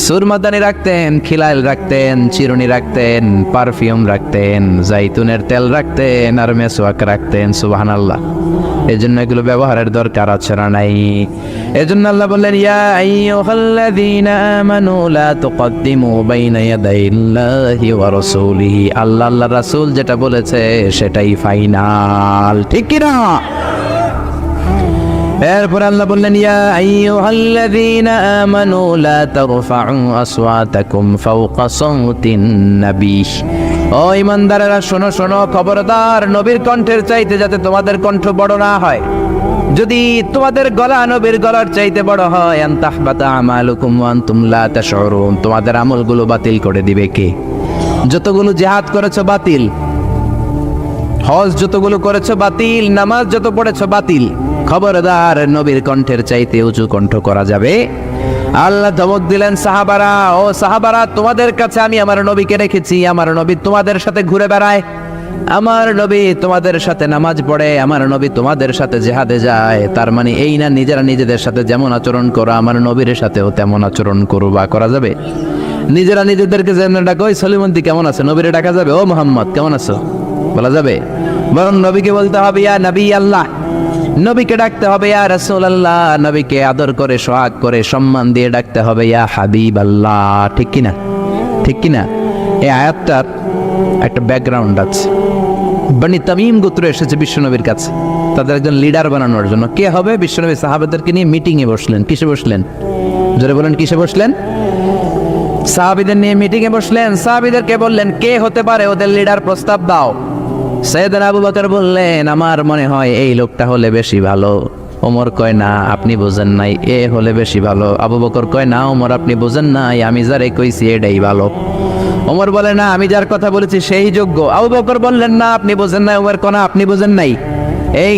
সুরমাদানি রাখতেন, খিলাইল রাখতেন, চিরুনি রাখতেন, পারফিউম রাখতেন, জাইতুনের তেল রাখতেন, আর মেসওয়াক রাখতেন। সুবহানাল্লাহ। এজন্য এগুলো ব্যবহারের দরকার আছে না নাই? এজন্য আল্লাহ বললেন, ইয়া আইয়ুহাল্লাযীনা আমানু লা তুকদ্দিমু বাইনা ইয়াদাইল্লাহি ওয়া রাসূলিহি। আল্লাহ আল্লাহর রাসূল যেটা বলেছে সেটাই ফাইনাল, ঠিক কি না? এরপর আল্লাহ বললেন, ইয়া আইয়ুহাল্লাযীনা আমানু লা তারফাউ আসওয়াতাকুম ফাওকা সাওতিন নবী। ও ঈমানদারেরা, শোনো শোনো, খবরদার, নবীর কণ্ঠের চাইতে যাতে তোমাদের কণ্ঠ বড় না হয়। যদি তোমাদের গলা নবীর গলার চাইতে বড় হয়, আন তাহবাতা আমালুকুম ওয়া আনতুম লা তাশউরুন, তোমাদের আমলগুলো বাতিল করে দিবে কে? যতগুলো জিহাদ করেছো বাতিল, হজ যতগুলো করেছো বাতিল, নামাজ যত পড়েছো বাতিল। খবরদার, নবীর কণ্ঠের চাইতে উঁচু কণ্ঠ করা যাবে। আল্লাহ ধমক দিলেন, সাহাবারা, ও সাহাবারা, তোমাদের কাছে আমি আমার নবীকে রেখেছি। আমার নবী তোমাদের সাথে ঘুরে বেড়ায়, আমার নবী তোমাদের সাথে নামাজ পড়ে, আমার নবী তোমাদের সাথে জিহাদে যায়, তার মানে এই না নিজেরা নিজেদের সাথে যেমন আচরণ করো আমার নবীর সাথেও তেমন আচরণ করবা, করা যাবে? নিজেরা নিজেদেরকে যেমন ডাকো, ওই সলিমন্তি কেমন আছে, নবীরে ডাকা যাবে ও মোহাম্মদ কেমন আছো বলা যাবে? বরং নবীকে বলতে হবে ইয়া নবী আল্লাহ, নবীকে ডাকতে হবে ইয়া রাসূলুল্লাহ, নবীকে আদর করে সোহাগ করে সম্মান দিয়ে ডাকতে হবে ইয়া হাবিব আল্লাহ। ঠিক কিনা? ঠিক কিনা? এই আয়াতটার একটা ব্যাকগ্রাউন্ড আছে। বনি তামিম গোত্র এসেছে বিশ্বনবীর কাছে তাদের একজন লিডার বানানোর জন্য। কে হবে? বিশ্বনবী সাহাবাদেরকে নিয়ে মিটিংয়ে বসলেন। কিসে বসলেন? জোরে বলেন, কিসে বসলেন? সাহাবীদের নিয়ে মিটিংয়ে বসলেন। সাহাবীদেরকে বললেন কে হতে পারে ওদের লিডার, প্রস্তাব দাও। সাইয়েদনা আবু বকর বললেন আমার মনে হয় এই লোকটা হলে বেশি ভালো। ওমর কয় না আপনি বোঝেন নাই, এ হলে বেশি ভালো। আবু বকর কয় না ওমর আপনি বোঝেন নাই, আমি যারে কইছি এটাই ভালো। ওমর বলে না আমি যার কথা বলেছি সেই যোগ্য। আবু বকর বললেন না আপনি বোঝেন নাই। ওমর কয় না আপনি বোঝেন নাই। এই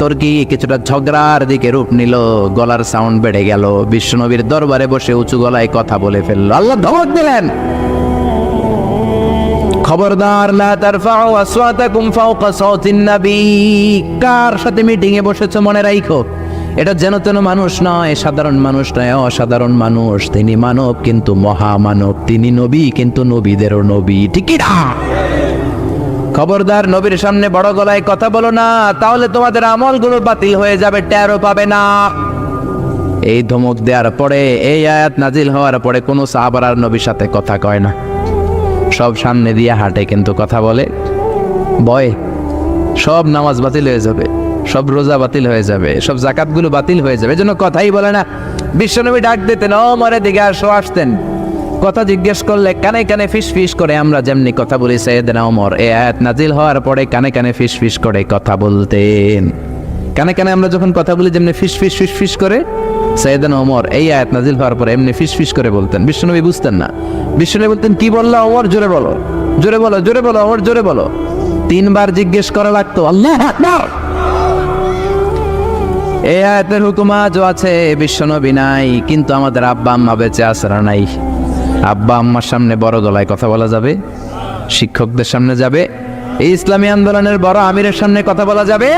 তর্কি কিছুটা ঝগড়ার দিকে রূপ নিল, গলার সাউন্ড বেড়ে গেল। বিশ্বনবীর দরবারে বসে উঁচু গলায় কথা বলে ফেলল। আল্লাহ ধমক দিলেন খবরদার লা তারফাউ আসওয়াতাকুম ফাওকা সাওতিন নবী। কার সাথে মিটিং এ বসেছো মনে রাখো, এটা যেন তেন মানুষ নয়, সাধারণ মানুষ নয়, অসাধারণ মানুষ। তিনি মানব কিন্তু মহামানব, তিনি নবী কিন্তু নবীদেরও নবী। ঠিক কি না? খবরদার নবীর সামনে বড় গলায় কথা বলো না, তাহলে তোমাদের আমলগুলো বাতিল হয়ে যাবে, টেরও পাবে না। এই ধমক দেওয়ার পরে, এই আয়াত নাজিল হওয়ার পরে কোনো সাহাবার আর নবীর সাথে কথা কয় না, সব সামনে দিয়ে হাঁটে কিন্তু কথা বলে ভয়ে। সব নামাজ বাতিল হয়ে যাবে, সব রোজা বাতিল হয়ে যাবে, সব জাকাতগুলো বাতিল হয়ে যাবে, এজন্য কথাই বলে না। বিশ্বনবী ডাক দিতেন ওমরের দিকে আসতেন, কথা জিজ্ঞেস করলে কানে কানে ফিস ফিস করে আমরা যেমনি কথা বলি সাইয়েদনা ওমর এই আয়াত নাজিল হওয়ার পরে কানে কানে ফিস ফিস করে কথা বলতেন। কানে কানে আমরা যখন কথা বলি যেমনি ফিস ফিস ফিস ফিস করে, সাইয়েদনা ওমর এই আয়াত নাজিল হওয়ার পরে এমনি ফিস ফিস করে বলতেন। বিশ্বনবী বুঝতেন না। বিশ্বনবী বলতেন কি বললা ওমর, জোরে বলো, জোরে বলো, জোরে বলো ওমর, জোরে বলো। 3 বার জিজ্ঞেস করা লাগতো। আল্লাহু আকবার। এই আয়াতের হুকুম আজও আছে, বিশ্বনবী নাই কিন্তু আমাদের আব্বা আম্মা বেঁচে আছে না নাই? আব্বা আম্মার সামনে বড় গলায় কথা বলা যাবে, শিক্ষকদের সামনে যাবে, এই ইসলামী আন্দোলনের বড় আমিরের সামনে কথা বলা যাবে,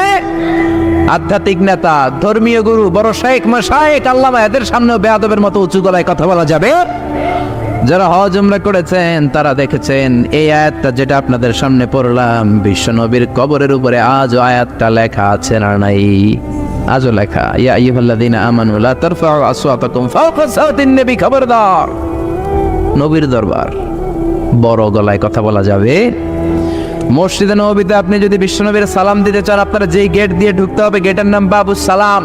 আধ্যাত্মিক নেতা, ধর্মীয় গুরু, বড় শেখ মাশায়েখ আল্লামা এদের সামনেও বেয়াদবের মতো উঁচু গলায় কথা বলা যাবে? যারা হজ উমরা করেছেন তারা দেখেছেন এই আয়াতটা যেটা আপনাদের সামনে পড়লাম, বিশ্বনবীর কবরের উপরে আজও আয়াতটা লেখা আছে না নাই? আজও লেখা, ইয়া আইয়ুহাল্লাযীনা আমানু লা তারফাউ আসওয়াতাকুম ফাওকা সাওতিন নবী। খবরদার, নবীর দরবার বড় গলায় কথা বলা যাবে? মসজিদে নববীতে আপনি যদি বিশ্বনবীর সালাম দিতে চান, আপনারা যেই গেট দিয়ে ঢুকতে হবে গেটের নাম বাবুস সালাম।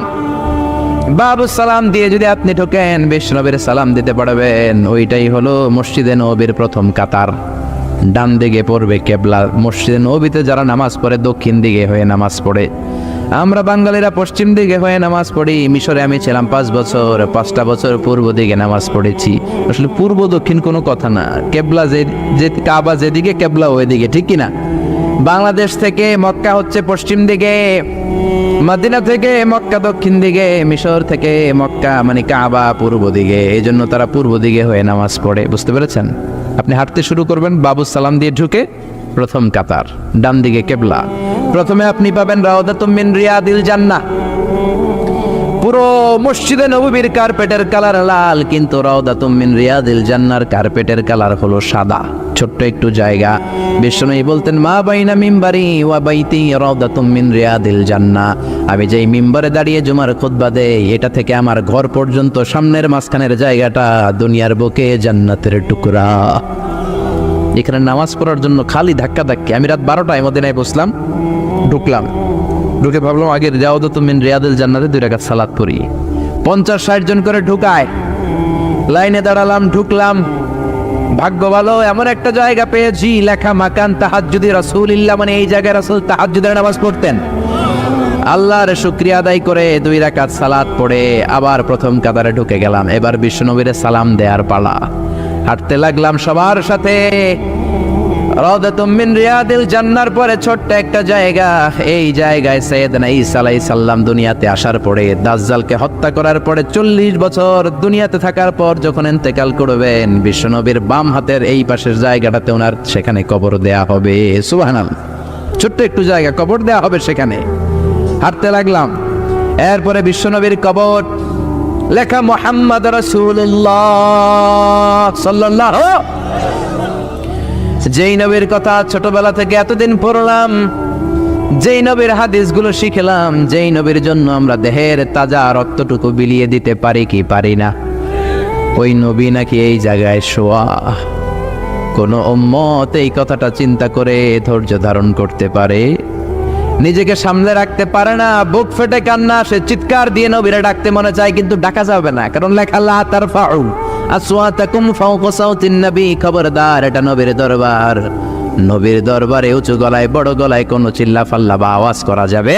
বাবুস সালাম দিয়ে যদি আপনি ঢোকেন বিশ্বনবীর সালাম দিতে পারবেন। ওইটাই হলো মসজিদে নববীর প্রথম কাতার। ডান দিকে পড়বে কেবলা। মসজিদে নববীতে যারা নামাজ পড়ে দক্ষিণ দিকে হয়ে নামাজ পড়ে, আমরা বাঙালিরা পশ্চিম দিকে হয়ে নামাজ পড়ি। মিশরে আমি ছিলাম 5 বছর, 5টা বছর পূর্ব দিকে নামাজ পড়েছি। আসলে পূর্ব দক্ষিণ কোনো কথা না, কেবলা যে কাবা যেদিকে কেবলা ওইদিকে। ঠিক কিনা? বাংলাদেশ থেকে মক্কা হচ্ছে পশ্চিম দিকে, মদিনা থেকে মক্কা দক্ষিণ দিকে, মিশর থেকে মক্কা মানে কাবা পূর্ব দিকে। এই জন্য তারা পূর্ব দিকে হয়ে নামাজ পড়ে। বুঝতে পেরেছেন? আপনি হাঁটতে শুরু করবেন, বাবুস সালাম দিয়ে ঢুকে প্রথম কাতার, ডান দিকে কেবলা। প্রথমে আপনি পাবেন রাউদাতুম মিন রিয়াদিল জান্নাহ। পুরো মসজিদে নববীর কার্পেটের কালার লাল, কিন্তু রাউদাতুম মিন রিয়াদিল জান্নাহর কার্পেটের কালার হলো সাদা। ছোট্ট একটু জায়গা। বিশ্বনবী বলতেন মা বাইনা মিম্বারি ওয়া বাইতি রাউদাতুম মিন রিয়াদিল জান্নাহ। আমি যেই মিম্বারে দাঁড়িয়ে জুমার খুতবা দেই, এটা থেকে আমার ঘর পর্যন্ত সামনের মাঝখানের জায়গাটা দুনিয়ার বুকে জান্নাতের টুকরা। এখানে নামাজ পড়ার জন্য খালি ধাক্কা ধাক্কি। আমি রাত 12টায় মদিনায় বসলাম, ঢুকলাম, ঢুকে ভাবলাম আগে রাউদাতুম মিন রিয়াদিল জান্নাতে 2 রাকাত সালাত পড়ি। 50-60 জন করে ঢুকায়, লাইনে দাঁড়ালাম, ঢুকলাম। ভাগ্য ভালো, এমন একটা জায়গা পেয়েছি লেখা মাকান তাহাজ্জুদি রাসূলিল্লাহ, মানে এই জায়গায় রাসূল তাহাজ্জুদের নামাজ পড়তেন। আল্লাহর শুকরিয়া আদায় করে 2 রাকাত সালাত পড়ে আবার প্রথম কাতারে ঢুকে গেলাম। এবার বিশ্বনবীর সালাম দেওয়ার পালা। হাঁটতে লাগলাম সবার সাথে। রাউদাতুম মিন রিয়াদিল জান্নার পরে ছোট্ট একটা জায়গা, এই জায়গায় সাইয়েদনা ঈসা আলাইহিস সালাম দুনিয়াতে আসার পরে, দাজ্জালকে হত্যা করার পরে 40 বছর দুনিয়াতে থাকার পর যখন ইন্তেকাল করবেন, বিশ্বনবীর বাম হাতের এই পাশের জায়গাটাতে ওনার সেখানে কবর দেয়া হবে। সুবহানাল্লাহ, ছোট্ট একটু জায়গা, কবর দেয়া হবে সেখানে। হাঁটতে লাগলাম, এরপরে বিশ্বনবীর কবর, লেখা মুহাম্মদ রাসূলুল্লাহ সাল্লাল্লাহু, যেই নবীর কথা ছোটবেলা থেকে এতদিন পড়লাম, যেই নবীর হাদিসগুলো শিখলাম, যেই নবীর জন্য আমরা দেহের তাজা রক্তটুকু বিলিয়ে দিতে পারি কি পারি না, ওই নবী নাকি এই জায়গায় শোয়া। কোন উম্মত এই কথাটা চিন্তা করে ধৈর্য ধারণ করতে পারে? নিজেকে সামলে রাখতে পারে না, বুক ফেটে কান্না আসে, চিৎকার দিয়ে নবীরে ডাকতে মনে চায়, কিন্তু ডাকা যাবে না, কারণ লেখা লা তারফাউ আসওয়াতাকুম ফাওকা সাউতিন নবী, খবরদার এটা নবীর দরবার। নবীর দরবারে উঁচু গলায় বড় গলায় কোনো চিল্লা ফাল্লা বা আওয়াজ করা যাবে?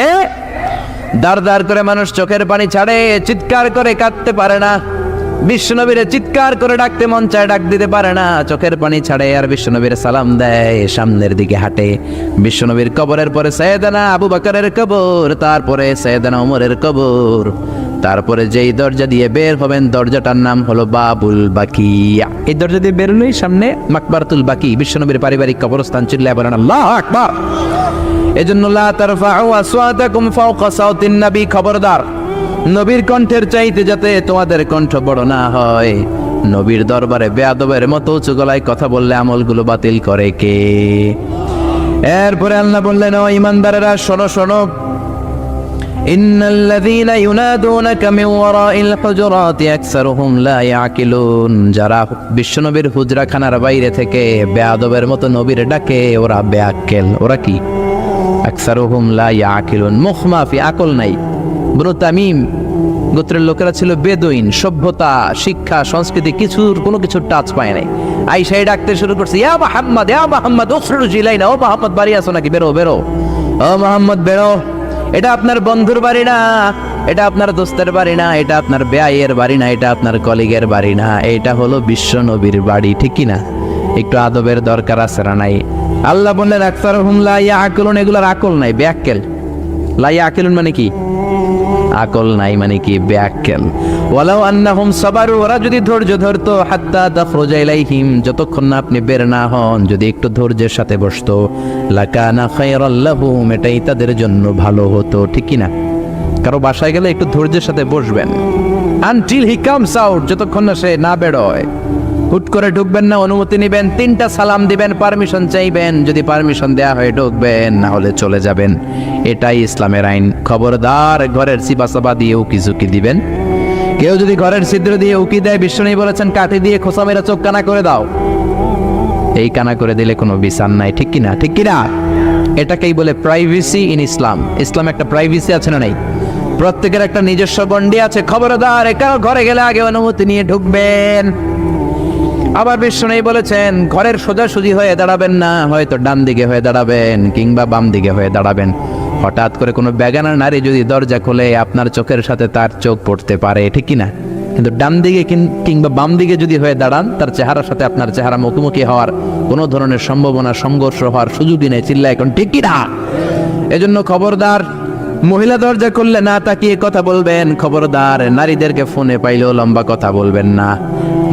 দাঁড় দাঁড় করে মানুষ চোখের পানি ছাড়ে, চিৎকার করে কাঁদতে পারে না। বিশ্বনবীরে চিৎকার করে ডাকতে মন চায়, ডাক দিতে পারে না, চোখের পানি ছাড়ে, আর বিশ্বনবীর সালাম দেয়, সামনের দিকে হাঁটে। বিশ্বনবীর কবরের পরে সাইয়েদনা আবু বকরের কবর, তারপরে সাইয়েদনা ওমরের কবর, তারপরে যেই দরজা দিয়ে বের হবেন দরজাটার নাম হলো বাবুল বাকিয়া। এই দরজা দিয়ে বের হলেই সামনে মাকবারাতুল বাকি, বিশ্বনবীর পারিবারিক কবরস্থান। চিল্লায় বলেন আল্লাহু আকবার। এজন্য লা তারফাউ আসওয়াতাকুম ফাওকা সাউতিন নবী, খবরদার নবীর কণ্ঠের চাইতে যাতে তোমাদের কণ্ঠ বড় না হয়। নবীর দরবারে বেয়াদবের মতো উঁচু গলায় কথা বললে আমলগুলো বাতিল করে কে? এরপরে আল্লাহ বললেন, ও ঈমানদারেরা শোনো শোনো, ইন্নাল্লাযীনা ইউনাদুনাকা মিন ওয়ারাইল হুজুরাতি আকসারুহুম লা ইয়াকিলুন, যারা বিশ্বনবীর হুজরাখানার বাইরে থেকে বেয়াদবের মতো নবীর ডাকে, ওরা বেআক্কেল। ওরা কি? আকসারুহুম লা ইয়াকিলুন, মুখ মাফি, আকল নাই। বনু তামিম গোত্রের লোকেরা ছিল বেদুইন, সভ্যতা শিক্ষা সংস্কৃতি কোনো কিছু টাচ পায় নাই। আইসাই ডাকতে শুরু করছে, ইয়া মুহাম্মদ, ইয়া মুহাম্মদ উখরুজ ইলাইনা, ও মুহাম্মদ বাড়ি আসো নাকি? বেরো বেরো, ও মুহাম্মদ বেরো। এটা আপনার বন্ধুর বাড়ি না, এটা আপনার দোস্তের বাড়ি না, এটা আপনার বেয়াইয়ের বাড়ি না, এটা আপনার কলিগের বাড়ি না, এটা হলো বিশ্ব নবীর বাড়ি। ঠিক কি না? একটু আদবের দরকার আছে না নাই? আল্লাহ বললেন আকসারুহুম লা ইয়াকিলুন, এগুলার আকল নাই, বেআক্কেল। লা ইয়াকিলুন মানে কি? আকল নাই মানে কি? বেআক্কেল। ওয়ালাউ আন্নাহুম সাবারু, ওরা যদি ধৈর্য ধরতো, হাত্তা তাখরুজা ইলাইহিম, যতক্ষণ না আপনি বের না হন, যদি একটু ধৈর্যের সাথে বসতো, লাকানা খায়রাল লাহুম, এটাই তাদের জন্য ভালো হতো। ঠিক কি না? কারো বাসায় গেলে একটু ধৈর্যের সাথে বসবেন, আনটিল হি কামস আউট, যতক্ষণ না সে না বেরোয়। হুট করে ঢুকবেন না, অনুমতি নেবেন, 3টা সালাম দিবেন, পারমিশন চাইবেন, যদি পারমিশন দেয়া হয় ঢুকবেন, না হলে চলে যাবেন। এটাই ইসলামের আইন। খবরদার ঘরের চিবাচাবা দিয়ে উকি ঝুঁকি দিবেন। কেউ যদি ঘরের ছিদ্র দিয়ে উকি দেয়, বিশ্বনবী বলেছেন কাঠি দিয়ে খোঁচা মেরে চোখ কানা করে দাও। এই কানা করে দিলে কোনো বিচার নাই। ঠিক কিনা? ঠিক কিনা? এটাকেই বলে প্রাইভেসি ইন ইসলাম। ইসলাম একটা প্রাইভেসি আছে না নাই? প্রত্যেকের একটা নিজস্ব গণ্ডি আছে। খবরদার কারো ঘরে গেলে আগে অনুমতি নিয়ে ঢুকবেন। আবার বিশ্বনবী বলেছেন ঘরের সোজাসুজি হয়ে দাঁড়াবেন না, হয়তো ডান দিকে হয়ে দাঁড়াবেন কিংবা বাম দিকে হয়ে দাঁড়াবেন। হঠাৎ করে কোনো বেগানা নারী যদি দরজা খোলে, আপনার চোখের সাথে তার চোখ পড়তে পারে। ঠিক কিনা? কিন্তু ডান দিকে কিংবা বাম দিকে যদি হয়ে দাঁড়ান, তার চেহারার সাথে আপনার চেহারা মুখোমুখি হওয়ার কোনো ধরনের সম্ভাবনা, সংঘর্ষ হওয়ার সুযোগই নেই। চিল্লা এখন ঠিক কিনা? এজন্য খবরদার, মহিলা দরজা করলে না তাকিয়ে কথা বলবেন। খবরদার নারীদেরকে ফোনে পাইলেও লম্বা কথা বলবেন না।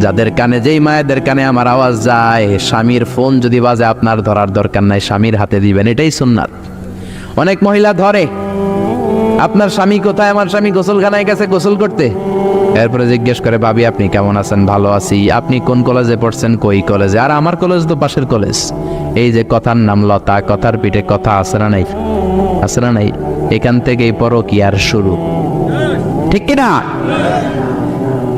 যাদের কানে, যেই মায়েদের কানে আমার আওয়াজ যায়, স্বামীর ফোন যদি বাজে আপনার ধরার দরকার নাই, স্বামীর হাতে দিবেন। এটাই সুন্নাত। অনেক মহিলা ধরে, আপনার স্বামী কোথায়? আমার স্বামী গোসলখানায় গেছে গোসল করতে। এরপরে জিজ্ঞেস করে, ভাবি আপনি কেমন আছেন? ভালো আছি। আপনি কোন কলেজে পড়ছেন? কই কলেজে? আর আমার কলেজ তো পাশের কলেজ। এই যে কথার নাম লতা, কথার পিঠে কথা আছে না নাই? আছে না নাই? এখান থেকেই পরকীয়ার শুরু। ঠিক কিনা?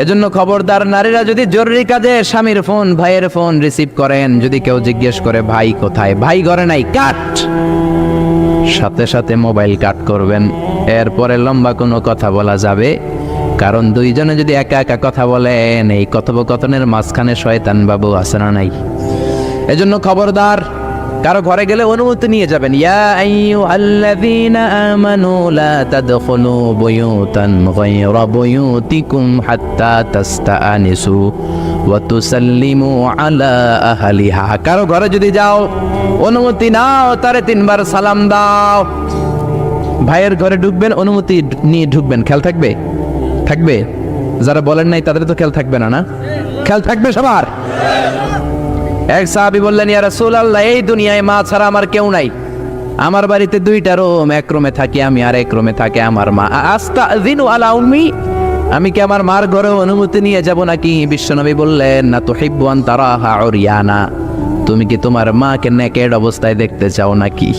এজন্য খবরদার, নারীরা যদি জরুরি কাজে স্বামীর ফোন, ভাইয়ের ফোন রিসিভ করেন, যদি কেউ জিজ্ঞেস করে ভাই কোথায়, ভাই ঘরে নাই, কাট, সাথে সাথে মোবাইল কাট করবেন। এরপরে লম্বা কোনো কথা বলা যাবে? কারণ দুইজনে যদি একা একা কথা বলেন, এই কথোপকথনের মাঝখানে শয়তান বাবু আছে না নাই? এজন্য খবরদার, কারো ঘরে গেলে অনুমতি নিয়ে যাবেন। ইয়া আইয়ুহাল্লাযীনা আমানু লা তাদখুলু বুয়ুতান গায়রা বুয়ুতিকুম হাত্তা তাস্তাআনিসু ওয়া তুসাল্লিমু আলা আহলিহা। কারো ঘরে যদি যাও অনুমতি নাও, তারে 3 বার সালাম দাও। ভাইয়ের ঘরে ঢুকবেন, অনুমতি নিয়ে ঢুকবেন। খেয়াল থাকবে? থাকবে? যারা বলেন নাই তাদের তো খেয়াল থাকবে না, না? খেয়াল থাকবে সবার? এক সাহাবী বললেন, ইয়া রাসূলুল্লাহ, এই দুনিয়ায় মা ছাড়া আমার কেউ নাই। আমার বাড়িতে 2টা রুম, এক রুমে থাকি আমি আর এক রুমে থাকে আমার মা। আস্তাযিনু আলা উম্মি, আমি কি আমার মার ঘরে অনুমতি নিয়ে যাব নাকি? বিশ্বনবী বললেন, না তুহিব্বু আন তারাহা উরিয়ানা, তুমি কি তোমার মাকে নেকেড অবস্থায় দেখতে চাও নাকি?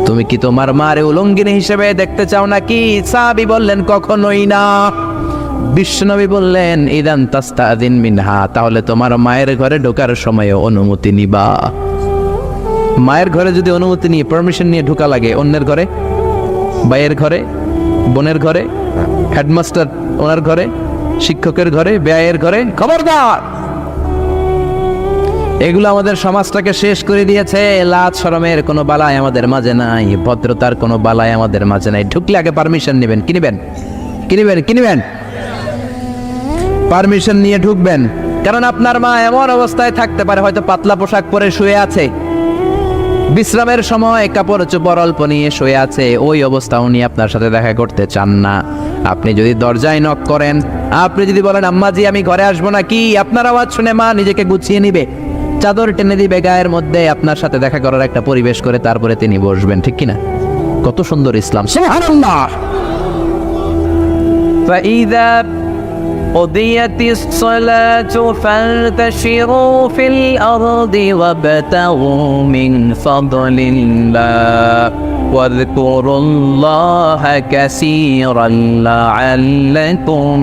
তুমি কি তোমার মারে উলঙ্গিনী হিসেবে দেখতে চাও নাকি? সাহাবী বললেন, কখনোই না। বিশ্বনবী বললেন, ইদান তাস্তাযিন মিনহা, তাহলে তোমার মায়ের ঘরে ঢোকার সময় অনুমতি নিবা। মায়ের ঘরে যদি অনুমতি নিয়ে পারমিশন নিয়ে ঢোকা লাগে, অন্যের ঘরে, ভাইয়ের ঘরে, বোনের ঘরে, হেডমাস্টার ওনার ঘরে, শিক্ষকের ঘরে, বেয়ায়ের ঘরে, খবরদার। এগুলো আমাদের সমাজটাকে শেষ করে দিয়েছে। লাজ শরমের কোনো বালাই আমাদের মাঝে নাই, ভদ্রতার কোনো বালাই আমাদের মাঝে নাই। ঢুকলে আগে পারমিশন নেবেন। কিনবেন পারমিশন নিয়ে ঢুকবেন। কারণ আপনার মা এমন অবস্থায় থাকতে পারে, হয়তো পাতলা পোশাক পরে শুয়ে আছে, বিশ্রামের সময় কাপড় চোপড় অল্প নিয়ে শুয়ে আছে। ওই অবস্থা উনি আপনার সাথে দেখা করতে চান না। আপনি যদি দরজায় নক করেন, আপনি যদি বলেন, আম্মাজি আমি ঘরে আসবো নাকি, আপনার আওয়াজ শুনে মা নিজেকে গুছিয়ে নিবে, চাদর টেনে দিবে গায়ের মধ্যে, আপনার সাথে দেখা করার একটা পরিবেশ করে তারপরে তিনি বসবেন। ঠিক কিনা? কত সুন্দর ইসলাম! সুবহানাল্লাহ। ফাইযা قضيت الصلاة فانتشروا في الأرض وابتغوا من فضل الله واذكروا الله كثيرا لعلكم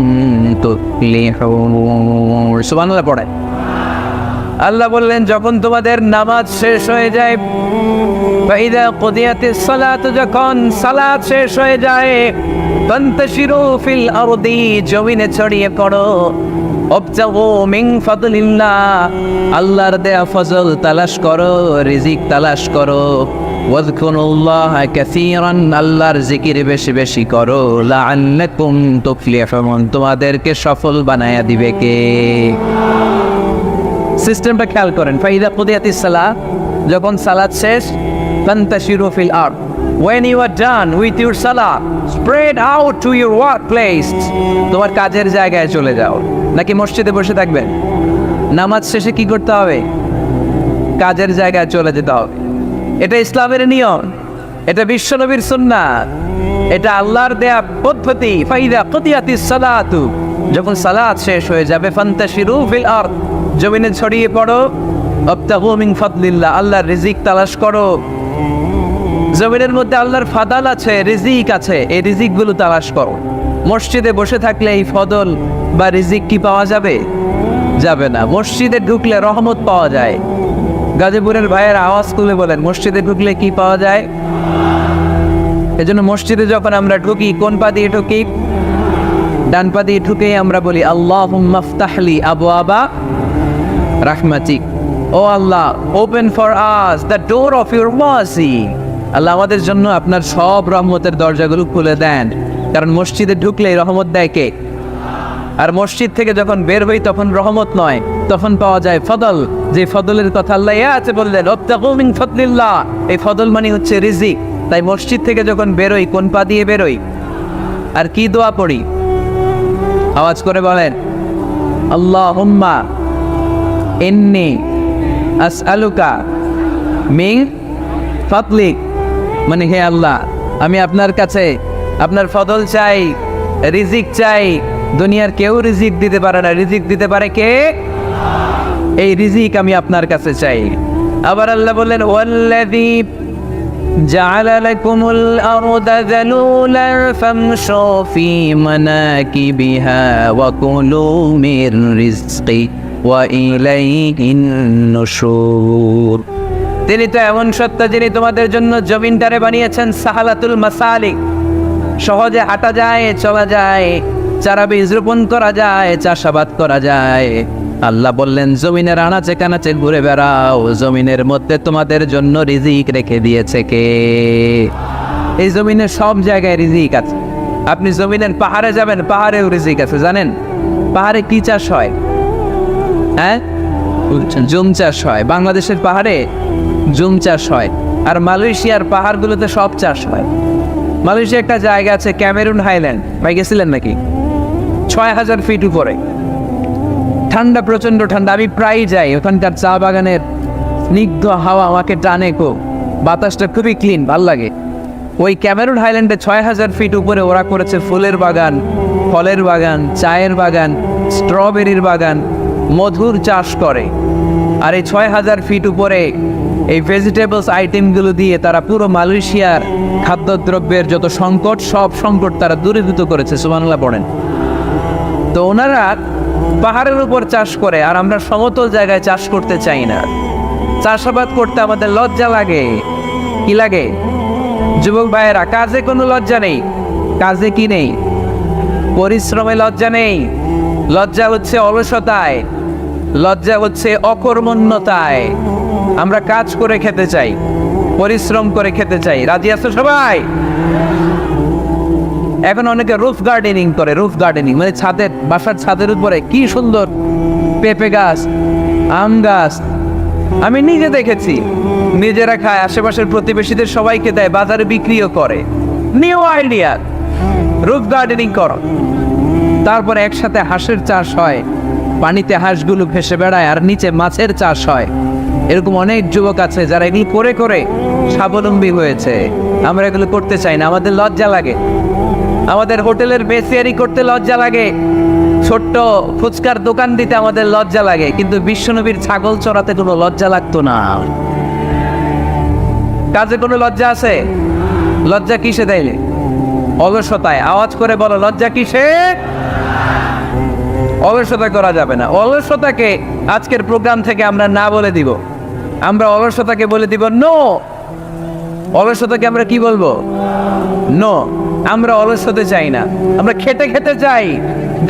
تفلحون। সুবহানাল্লাহ পড়ে। আল্লাহ বললেন, যখন তোমাদের নামাজ শেষ হয়ে যায়, ফাইদা কুদিয়াতিস সালাত, যখন সালাত শেষ হয়ে যায়, ফান্তাশিরু ফিল আরদি, জমিনে ছড়িয়ে পড়ো, ওয়াবতাগু মিন ফাদলিল্লাহ, আল্লাহর দেয়া ফজল তালাশ করো, রিজিক তালাশ করো, ওয়াযকুরুল্লাহা কাসীরান, আল্লাহর জিকির বেশি বেশি করো, লাআল্লাকুম তুফলিহুন, তোমাদেরকে সফল বানায়া দিবে কে? সিস্টেমটা খেয়াল করেন। ফাইদা কুদিয়াতিস সালাত, যখন সালাত শেষ, ফান্তাশিরু ফিল আরদ, when you are done with your salah, spread out to your workplace, তোমার কাজের জায়গায় চলে যাও। নাকি মসজিদে বসে থাকবেন? নামাজ শেষে কি করতে হবে? কাজের জায়গায় চলে যেতে হবে। এটা ইসলামের নিয়ম, এটা বিশ্বনবীর সুন্নাত, এটা আল্লাহর দেয়া পদ্ধতি। ফাইদা কুদিয়াতিস সালাতু, যখন সালাত শেষ হয়ে যাবে, ফান্তাশিরু ফিল আরদ, জমিনে ছড়িয়ে পড়ো, ওয়াবতাগু মিন ফাদলিল্লাহ, আল্লাহর রিজিক তালাশ করো। জমিনের মধ্যে আল্লাহর ফাদাল আছে, রিজিক আছে, এই রিজিকগুলো তালাশ করো। মসজিদে বসে থাকলে এই ফদল বা রিজিক কি পাওয়া যাবে? যাবে না। মসজিদে ঢুকলে রহমত পাওয়া যায়। গাজীপুরের ভাইয়ের আওয়াজ তুলে বলেন, মসজিদে ঢুকলে কি পাওয়া যায়? এজন্য মসজিদে যখন আমরা ঢুকি, কোন পা দিয়ে ঢুকি? ডান পা দিয়ে ঢুকেই আমরা বলি, আল্লাহুম্মা ফতাহলি আবওয়াবা রাহমাতিক, ও আল্লাহ, open for us the door of your mercy, আল্লাহ আমাদের জন্য আপনার সব রহমতের দরজাগুলো খুলে দেন। কারণ মসজিদে ঢুকলেই রহমত দেয় কে? আর মসজিদ থেকে যখন বের হই তখন রহমত নয়, তখন পাওয়া যায় ফদল, যে ফদলের কথা আল্লাহ আছে বললেন, ওয়াবতাগু মিন ফাদলিল্লাহ, এই ফদল মানে হচ্ছে রিজিক। তাই মসজিদ থেকে যখন বেরোই, কোন পা দিয়ে বেরোই? আর কি দোয়া পড়ি? আওয়াজ করে বলেন, আল্লাহুম্মা ইন্নী আসআলুকা মিন ফাদলিক, মানে হে আল্লাহ, আমি আপনার কাছে আপনার ফদল চাই, রিজিক চাই। দুনিয়ার কেউ রিজিক দিতে পারে না, রিজিক দিতে পারে কে? এই রিজিক আমি আপনার কাছে চাই। আবার আল্লাহ বললেন, ওয়াল্লাযী জাআলা লাকুমুল আরদা যালুলান ফামশু ফি মানাকিবিহা ওয়া কুলু মির রিজকি ওয়া ইলাইহিন নুশুর। তিনি তো এমন সত্তা, যিনি তোমাদের জন্য জমিনটারে বানিয়েছেন সাহালাতুল মাসালিক, সহজে হাঁটা যায়, চলা যায়, চারা বীজ রোপণ করা যায়, চাষাবাদ করা যায়। আল্লাহ বললেন জমিনের আনাচে কানাচে ঘুরে বেড়াও, জমিনের মধ্যে তোমাদের জন্য রিজিক রেখে দিয়েছে কে? এই জমিনের সব জায়গায় রিজিক আছে। আপনি জমিনের পাহাড়ে যাবেন, পাহাড়েও রিজিক আছে। জানেন পাহাড়ে কি চাষ হয়? হ্যাঁ, জুম চাষ হয়। বাংলাদেশের পাহাড়ে জুম চাষ হয়, আর মালয়েশিয়ার পাহাড়গুলোতে সব চাষ হয়। মালয়েশিয়া একটা জায়গা আছে ক্যামেরুন হাইল্যান্ড, ভাই গেছিলেন নাকি? ৬,০০০ ফিট উপরে, ঠান্ডা, প্রচন্ড ঠান্ডা। আমি প্রায় যাই, ওখানকার চা বাগানের স্নিগ্ধ হাওয়া আমাকে টানে খুব, বাতাসটা খুবই ক্লিন, ভাল লাগে। ওই ক্যামেরুন হাইল্যান্ডে ৬,০০০ ফিট উপরে ওরা করেছে ফুলের বাগান, ফলের বাগান, চায়ের বাগান, স্ট্রবেরির বাগান, মধুর চাষ করে। আর এই ৬,০০০ ফিট উপরে এই ভেজিটেবলস আইটেমগুলো দিয়ে তারা পুরো মালয়েশিয়ার খাদ্যদ্রব্যের যত সংকট, সব সংকট তারা দূরীভূত করেছে। সুবহানাল্লাহ পড়েন। তো ওনারা পাহাড়ের উপর চাষ করে, আর আমরা সমতল জায়গায় চাষ করতে চাই না। চাষাবাদ করতে আমাদের লজ্জা লাগে। কি লাগে? যুবক ভাইয়েরা, কাজে কোনো লজ্জা নেই। কাজে কি নেই? পরিশ্রমে লজ্জা নেই। লজ্জা হচ্ছে অলসতায়, লজ্জা হচ্ছে অকর্মণ্যতায়। আমরা কাজ করে খেতে চাই, পরিশ্রম করে খেতে চাই। রাজি আছো সবাই? এখন অনেকে রুফ গার্ডেনিং করে। রুফ গার্ডেনিং মানে ছাদের, বাসার ছাদের উপরে কি সুন্দর পেঁপে গাছ, আম গাছ। আমি নিজে দেখেছি, নিজেরা খায়, আশেপাশের প্রতিবেশীদের সবাইকে দেয়, বাজারে বিক্রিও করে। নিউ আইডিয়া, রুফ গার্ডেনিং করো। তারপরে একসাথে হাঁসের চাষ হয়, পানিতে হাঁসগুলো ভেসে বেড়ায়, আর নিচে মাছের চাষ হয়। এরকম অনেক যুবক আছে যারা এগুলো করে করে স্বাবলম্বী হয়েছে। আমরা এগুলো করতে চাই না, আমাদের লজ্জা লাগে। আমাদের হোটেলের বেসিয়ারি করতে লজ্জা লাগে, ছোট্ট ফুচকার দোকান দিতে আমাদের লজ্জা লাগে, কিন্তু বিশ্বনবীর ছাগল চড়াতে কোনো লজ্জা লাগতো না। কাজে কোনো লজ্জা আছে? লজ্জা কিসে দেয়? অলসতায়। আওয়াজ করে বলো, লজ্জা কিসে? অলসতা করা যাবে না। অলসতাকে আজকের প্রোগ্রাম থেকে আমরা না বলে দিব। আমরা অলসতাকে বলে দিব নো। অলসতাকে আমরা কি বলবো? নো। আমরা অলস হতে চাই না, আমরা খেতে খেতে চাই,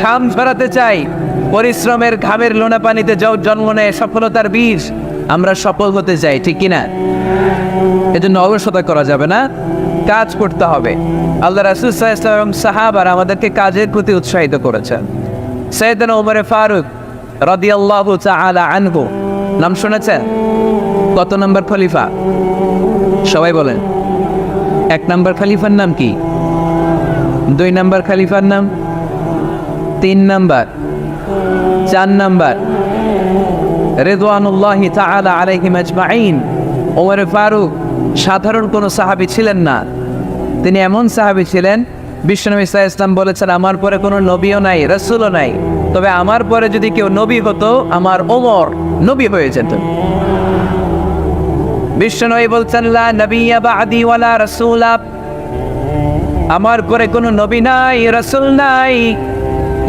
ঘাম ঝরাতে চাই। পরিশ্রমের ঘামের লোনা পানিতে জন্ম নেয় সফলতার বীজ। আমরা সফল হতে চাই, ঠিক কিনা? এজন্য অলসতা করা যাবে না, কাজ করতে হবে। আল্লাহ রাসূল সাল্লাল্লাহু আলাইহি ওয়াসাল্লাম এবং সাহাবারা আমাদেরকে কাজের প্রতি উৎসাহিত করেছেন। সাইয়েদনা ওমর ফারুক রাদিয়াল্লাহু তাআলা আনহু, নাম শুনেছেন? কত নম্বর খলিফা? সবাই বলেন। 1 নম্বর খলিফার নাম কি? 2 নম্বর খলিফার নাম? 3 নম্বর? 4 নম্বর? রিদওয়ানুল্লাহি তাআলা আলাইহিম আজমাইন। ওমর ফারুক সাধারণ কোনো সাহাবী ছিলেন না, তিনি এমন সাহাবী ছিলেন, বিশ্বনবী সাল্লাল্লাহু আলাইহি ওয়াসাল্লাম বলেছেন আমার পরে কোনো নবীও নাই, রাসূলও নাই, তবে আমার পরে যদি কেউ নবী হতো আমার ওমর নবী হয়ে যেত। বিশ্বনবী বলছেন লা নবিয়্যা বা'দি ওয়ালা রাসূলা, আমার পরে কোনো নবী নাই, রাসূল নাই।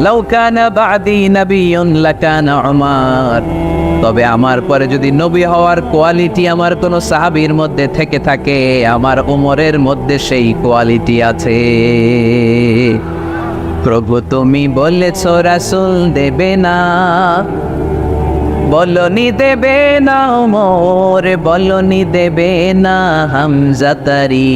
লাউ কানা বা'দি নাবিয়্যুন লাকানা উমর, তবে আমার পরে যদি নবী হওয়ার কোয়ালিটি আমার কোনো সাহাবীর মধ্যে থেকে থাকে, আমার ওমরের মধ্যে সেই কোয়ালিটি আছে। প্রভু তুমি বলেছ রাসূল দেবে না, বলনি দেবে না ওমর, বলনি দেবে না হামজা তারি,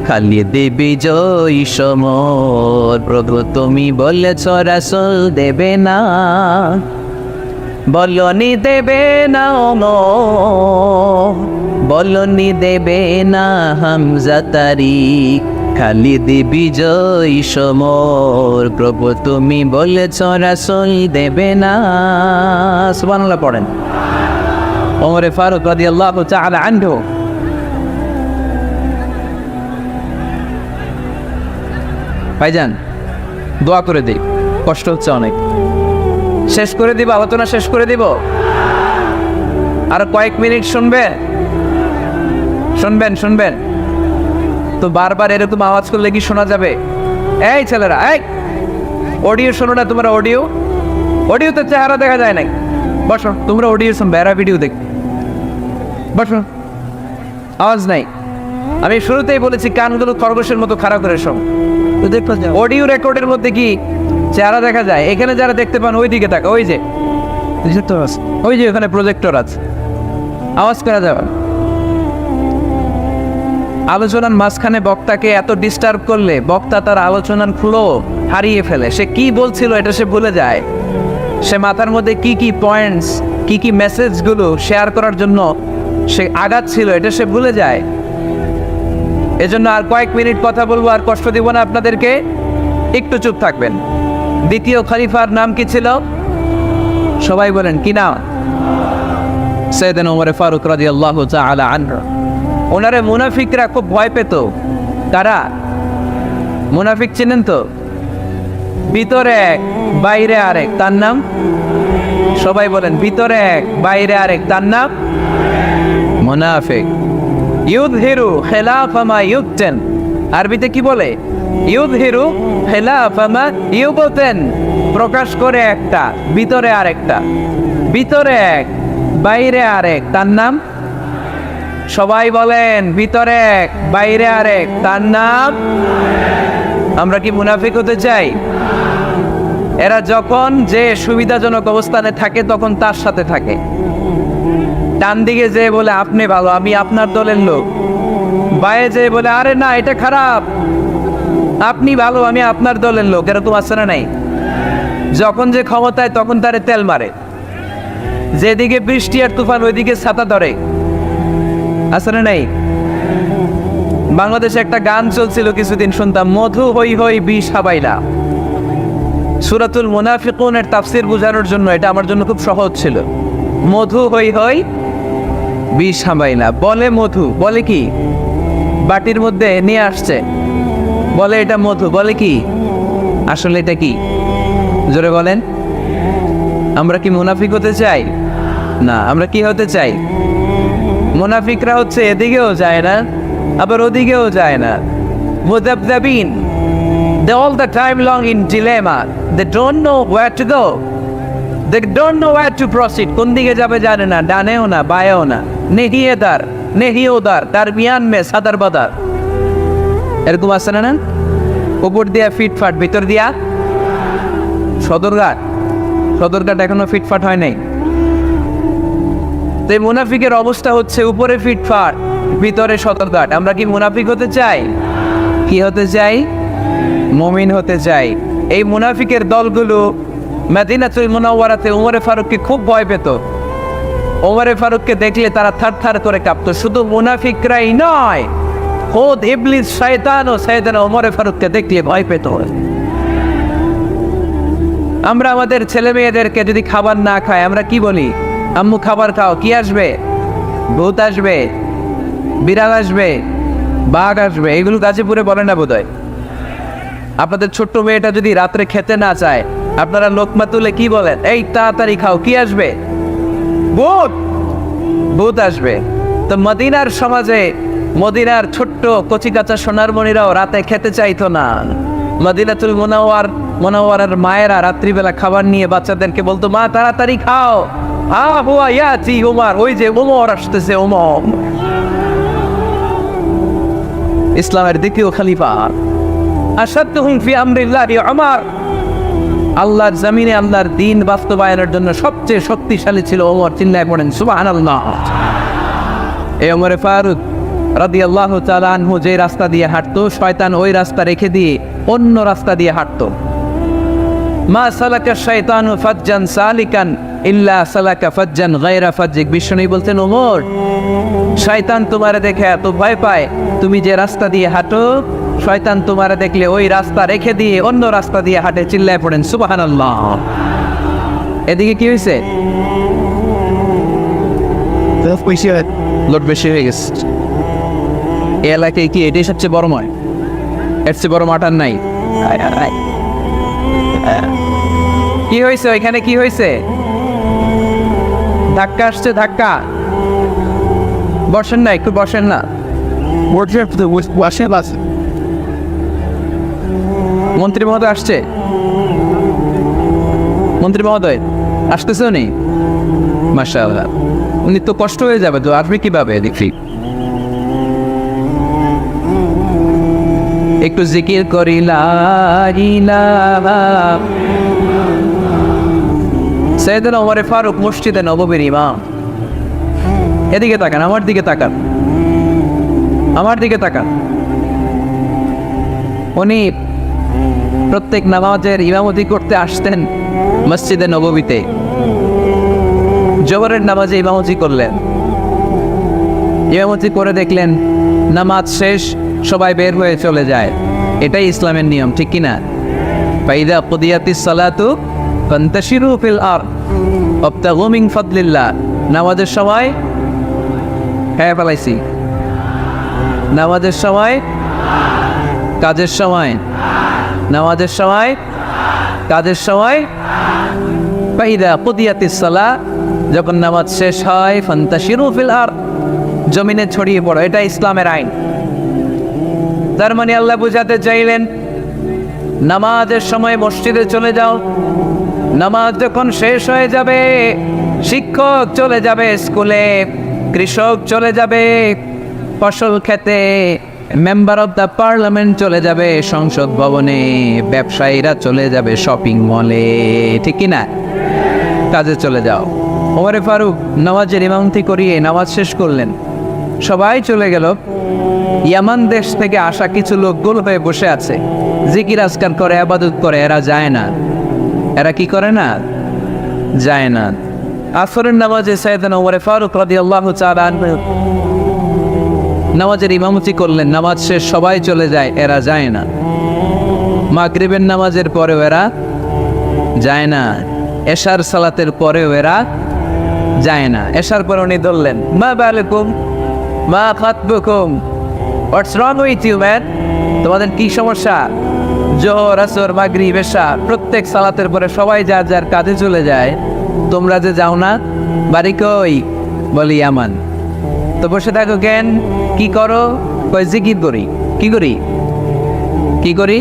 খালিদ বিজয়ী সমর। প্রভু তুমি বলেছ রাসূল দেবে না, বলনি দেবে না ওমর, বলনি দেবে না হামজা তারি, খালিদ বিজয়ী সমর। প্রভু তুমি বলেছ রাসূল দেবে না। সুবহানাল্লাহ পড়েন। ওমর ফারুক রাদিয়াল্লাহু তাআলা আনহু ভাইজান দোয়া করে দিই, কষ্ট হচ্ছে অনেক। শেষ করে দিব আলোচনা, শেষ করে দিব। আর কয়েক মিনিট শুনবে, শুনবেন শুনবেন তো বারবার এরকম আওয়াজ করলে কি শোনা যাবে? এই ছেলেরা, এই অডিও শোনো না তোমরা? অডিও, অডিওতে চেহারা দেখা যায় নাই। বসো তোমরা, অডিও শুনবে, এরা ভিডিও দেখ। বসো, আওয়াজ নাই। আমি শুরুতেই বলেছি কানগুলো খরগোশের মতো খাড়া করে শোন। অডিও রেকর্ডের মধ্যে কি চেহারা দেখা যায়? এখানে যারা দেখতে পান ওই দিকে তাকা, ওই যে ওই যে ওখানে প্রজেক্টর আছে, আওয়াজ করা যাবে। আলোচনার মাঝখানে বক্তাকে এত ডিস্টার্ব করলে বক্তা তার আলোচনার ফ্লো হারিয়ে ফেলে। সে কি বলছিল এটা সে ভুলে যায়। সে মাথার মধ্যে কি কি পয়েন্টস, কি কি মেসেজগুলো শেয়ার করার জন্য সে আগাচ্ছিল এটা সে ভুলে যায়। এজন্য আর কয়েক মিনিট কথা বলবো, আর কষ্ট দিব না আপনাদেরকে, একটু চুপ থাকবেন। দ্বিতীয় খলিফার নাম কি ছিল? সবাই বলেন কি নাম? সাইয়েদনা ওমর ফারুক রাদিয়াল্লাহু তাআলা আনহু। ওনারে মুনাফিকরা খুব ভয় পেত। কারা? মুনাফিক চিনেন তো? ভিতরে এক বাইরে আরেক, তার নাম? সবাই বলেন ভিতরে এক বাইরে আরেক, তার নাম মুনাফিক। ইউযহিরু খিলাফা মা ইউবতিন, আরবিতে কি বলে? ইউযহিরু খিলাফা মা ইউবতিন, প্রকাশ করে একটা, ভিতরে আরেকটা। ভিতরে এক বাইরে আরেক, তার নাম? সবাই বলেন ভিতরে এক বাইরে আরেক, তার নাম? আমরা কি মুনাফিক হতে চাই? এরা যখন যে সুবিধাজনক অবস্থানে থাকে তখন তার সাথে থাকে। ডান দিকে যে বলে আপনি ভালো, আমি আপনার দলের লোক। বায়ে যে বলে আরে না এটা খারাপ, আপনি ভালো, আমি আপনার দলের লোক। এরকম আছে না নাই? যখন যে ক্ষমতায় তখন তারে তেল মারে। যেদিকে বৃষ্টি আর তুফান ওইদিকে ছাতা ধরে। আছে না নাই? বাংলাদেশে একটা গান চলছিল কিছুদিন, শুনতাম, মধু হই হই বিষ হাবাইলা। সূরাতুল মুনাফিকুনের তাফসীর বোঝানোর জন্য এটা আমার জন্য খুব সহজ ছিল। মধু হই হই বিষ হাবাইলা। বলে মধু, বলে কি? বাটির মধ্যে নিয়ে আসছে, বলে এটা মধু, বলে কি? আসলে এটা কি? জোরে বলেন। আমরা কি মুনাফিক হতে চাই? না। আমরা কি হতে চাই? মুনাফিকরা হচ্ছে এদিকেও যায় না আবার ওদিকেও যায় না। মুযাবযাবিন, they all the time long in dilemma, they don't know where to go, they don't know where to proceed, কোন দিকে যাবে জানে না, ডানেও না বায়েও না, নেহি এদার নেহি ওদার, দারমিয়ান মে সাদার বাদার। এরকম আছে না? না, উপর দিয়া ফিটফাট, ভিতর দিয়া সদরঘাট। সদরঘাট এখনো ফিটফাট হয় নাই। তো মুনাফিকের অবস্থা হচ্ছে উপরে ফিটফাট, ভিতরে সদরঘাট। আমরা কি মুনাফিক হতে চাই? কি হতে চাই? মুমিন হতে চাই। এই মুনাফিকের দলগুলো মদিনাতুল মুনাওয়ারাতে ওমর ফারুককে খুব ভয় পেত। ওমর ফারুককে দেখলে তারা থার থার করে কাঁপতো। শুধু মুনাফিকরাই নয়, খোদ ইবলিস শয়তানও সাইয়েদনা ওমর ফারুককে দেখলে ভয় পেত। আমরা আমাদের ছেলে মেয়েদেরকে যদি খাবার না খায় আমরা কি বলি? আম্মু খাবার খাও। কি আসবে? ভূত আসবে, বিড়াল আসবে, বাঘ আসবে। এগুলো গাজীপুরে বলে না বোধহয়। আপনাদের ছোট্ট মেয়েটা যদি রাত্রে খেতে না চায় আপনারা লোকমা তুলে কি বলেন? এই তাড়াতাড়ি খাও। কি আসবে? ভূত। ভূত আসবে। তো মদিনার সমাজে মদিনার ছোট্ট কচিকাচা সোনারমণিরাও রাতে খেতে চাইতো না। মদিনাতুল মুনাওয়ারার মায়েরা রাত্রিবেলা খাবার নিয়ে বাচ্চাদেরকে বলতো, মা তাড়াতাড়ি খাও, হুয়া ইয়াতি ওমর, ওই যে ওমর আসতেছে। ওমর ইসলামের দ্বিতীয় খলিফা। আশাদ্দুহুম ফি আমরিল্লাহি ওমর। আল্লাহর জমিনে আল্লাহর দ্বীন বাস্তবায়নের জন্য সবচেয়ে শক্তিশালী ছিল ওমর। চিল্লায় পড়েন সুবহানাল্লাহ। এই ওমর ফারুক রাদিয়াল্লাহু তাআলা আনহু যে রাস্তা দিয়ে হাঁটতো, শয়তান ওই রাস্তা রেখে দিয়ে অন্য রাস্তা দিয়ে হাঁটতো। মা সালাকা শাইতানু ফাজ্জান সালিকান ইল্লা সালাকা ফাজ্জান গায়রা ফাজ্জিক। বিষ্ণু বলতেন, ওমর শয়তান তোমারে দেখে এত ভয় পায়, তুমি যে রাস্তা দিয়ে হাঁটো শয়তান তোমারে দেখলে ওই রাস্তা রেখে দিয়ে অন্য রাস্তা দিয়ে হাঁটে। চিল্লায় পড়েন সুবহানাল্লাহ। এদিকে কি হয়েছে? লোড বেশি হয়ে গেছে। এই এলাকায় কি এটাই সবচেয়ে বড় ময়? এর চেয়ে বড় মাটার নাই। কি হয়েছে ওইখানে? কি হয়েছে? ধাক্কা আসছে, ধাক্কা। বসেন না, একটু বসেন না। মন্ত্রী মহোদয় আসছে? মন্ত্রী মহোদয় আসতেছে উনি? মাশাআল্লাহ। উনি তো কষ্ট হয়ে যাবে, তো আসবে কিভাবে? দেখি একটু জিকির করি লা ইলাহা সাইয়েদনা ওমর ফারুক মসজিদে নববীর ইমাম। এদিকে তাকান, আমার দিকে তাকান, আমার দিকে তাকান। উনি প্রত্যেক নামাজের ইমামতি করতে আসতেন মসজিদে নববীতে। জোহরের নামাজে ইমামতি করলেন, ইমামতি করে দেখলেন নামাজ শেষ, সবাই বের হয়ে চলে যায়। এটাই ইসলামের নিয়ম, ঠিক কিনা? ফাইদা কুদিয়াতিস সালাতু ফান্তাশিরু ফিল আরদ ওয়াবতাগু মিন ফাদলিল্লাহ। নামাজের সময় হ্যাঁ ফেলাইছি, নামাজের সময়, কাজের সময়, নামাজের সময়, কাজের সময়। ফাইদা কুদিয়াতিস সালাহ, যখন নামাজ শেষ হয়, ফান্তাশিরু ফিল আরদ, জমিনে ছড়িয়ে পড়ো। এটা ইসলামের আইন। তার মানে আল্লাহ বুঝাতে চাইলেন নামাজের সময় মসজিদে চলে যাও। নামাজ যখন শেষ হয়ে যাবে, শিক্ষক চলে যাবে স্কুলে, কৃষক চলে যাবে ফসল খেতে, মেম্বার অফ দ্য পার্লামেন্ট চলে যাবে সংসদ ভবনে, ব্যবসায়ীরা চলে যাবে শপিং মলে, ঠিক কিনা? কাজে চলে যাও। ওমর ফারুক নামাজের ইমামতি করিয়ে নামাজ শেষ করলেন, সবাই চলে গেল। ইয়ামান দেশ থেকে আসা কিছু লোক গোল হয়ে বসে আছে, জিকির আজকার করে, ইবাদত করে। এরা যায় না। এরা কি করে না? যায় না। আসরের নামাজে সাইয়েদনা ওমর ফারুক রাদিয়াল্লাহু তাআলা আনহু নামাজের ইমামতি করলেন। নামাজ শেষ, সবাই চলে যায়, এরা যায় না। মাগরিবের নামাজের পরেও এরা যায় না। এশার সালাতের পরেও এরা যায় না। এশার পরে উনি ধরলেন, মা বালুকুম মা খাতবুকুম, হোয়াটস রং উইথ ইউ ম্যান? তোমাদের কি সমস্যা? জোহর, আসর, মাগরিব, এশা প্রত্যেক সালাতের পরে সবাই যার যার কাজে চলে যায়, তোমরা যে যাও না? বাড়ি কই? বলি ইয়ামান। তো বসে থাকো কেন? কি করো? কই জিকির করি। কি করি? কি করি?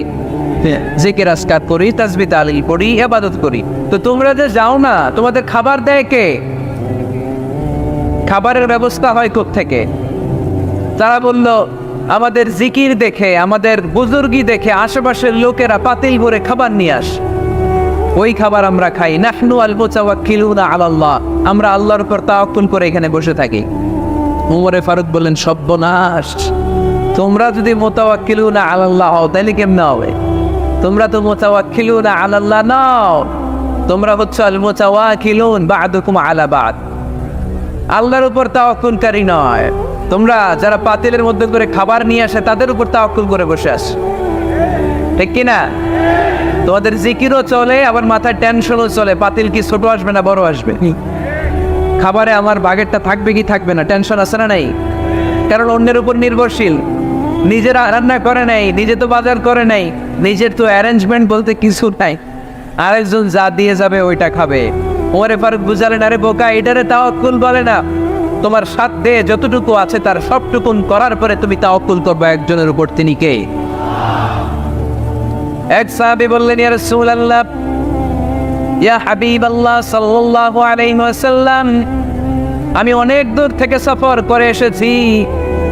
জিকির আজকার করি, তাসবিহ তাহলিল পড়ি, ইবাদত করি। তো তোমরা যে যাও না, তোমাদের খাবার দেয় কে? খাবারের ব্যবস্থা হয় কোত্থেকে? তারা বলল, আমাদের জিকির দেখে, আমাদের বুজুর্গি দেখে আশেপাশের লোকেরা পাতিল ভরে খাবার নিয়ে আসে, ওই খাবার আমরা খাই। নাহনু আল মুতাওয়াক্কিলুনা আলাল্লাহ, আমরা আল্লাহর উপর তাওয়াক্কুল করে এখানে বসে থাকি। ওমর ফারুক বললেন, সর্বনাশ, তোমরা যদি মুতাওয়াক্কিলুনা আলাল্লাহ হও তাহলে কেমনে হবে? তোমরা তো মুতাওয়াক্কিলুনা আলাল্লাহ নাও, তোমরা হচ্ছে আল মুতাওয়াক্কিলুন বা'দুকুম আলা বা'দ, আল্লাহর উপর তাওয়াক্কুলকারী নয়। তোমরা যারা পাতিলের মধ্যে করে খাবার নিয়ে আসে তাদের উপর তাওয়াক্কুল করে বসে আসে, ঠিক কিনা? তোমাদের জিকিরও চলে, আবার মাথায় টেনশনও চলে, পাতিল কি ছোট আসবে না বড় আসবে, খাবারে আমার বাগেরটা থাকবে কি থাকবে না, টেনশন আছে না নাই? কারণ অন্যের উপর নির্ভরশীল, নিজের রান্না করে নাই, নিজে তো বাজার করে নাই, নিজের তো অ্যারেঞ্জমেন্ট বলতে কিছু নাই, আরেকজন যা দিয়ে যাবে ওইটা খাবে। ওমর ফারুক বুঝালেন, আরে বোকা, এটারে তাওয়াক্কুল বলে না। তোমার সাধ্যে যতটুকু আছে তার সবটুকুন করার পরে তুমি তাওয়াক্কুল করবে একজনের উপর। তিনি কে? এক সাহাবী বললেন, ইয়া রাসূলুল্লাহ, ইয়া হাবিবাল্লাহ সাল্লাল্লাহু আলাইহি ওয়াসাল্লাম, আমি অনেক দূর থেকে সফর করে এসেছি,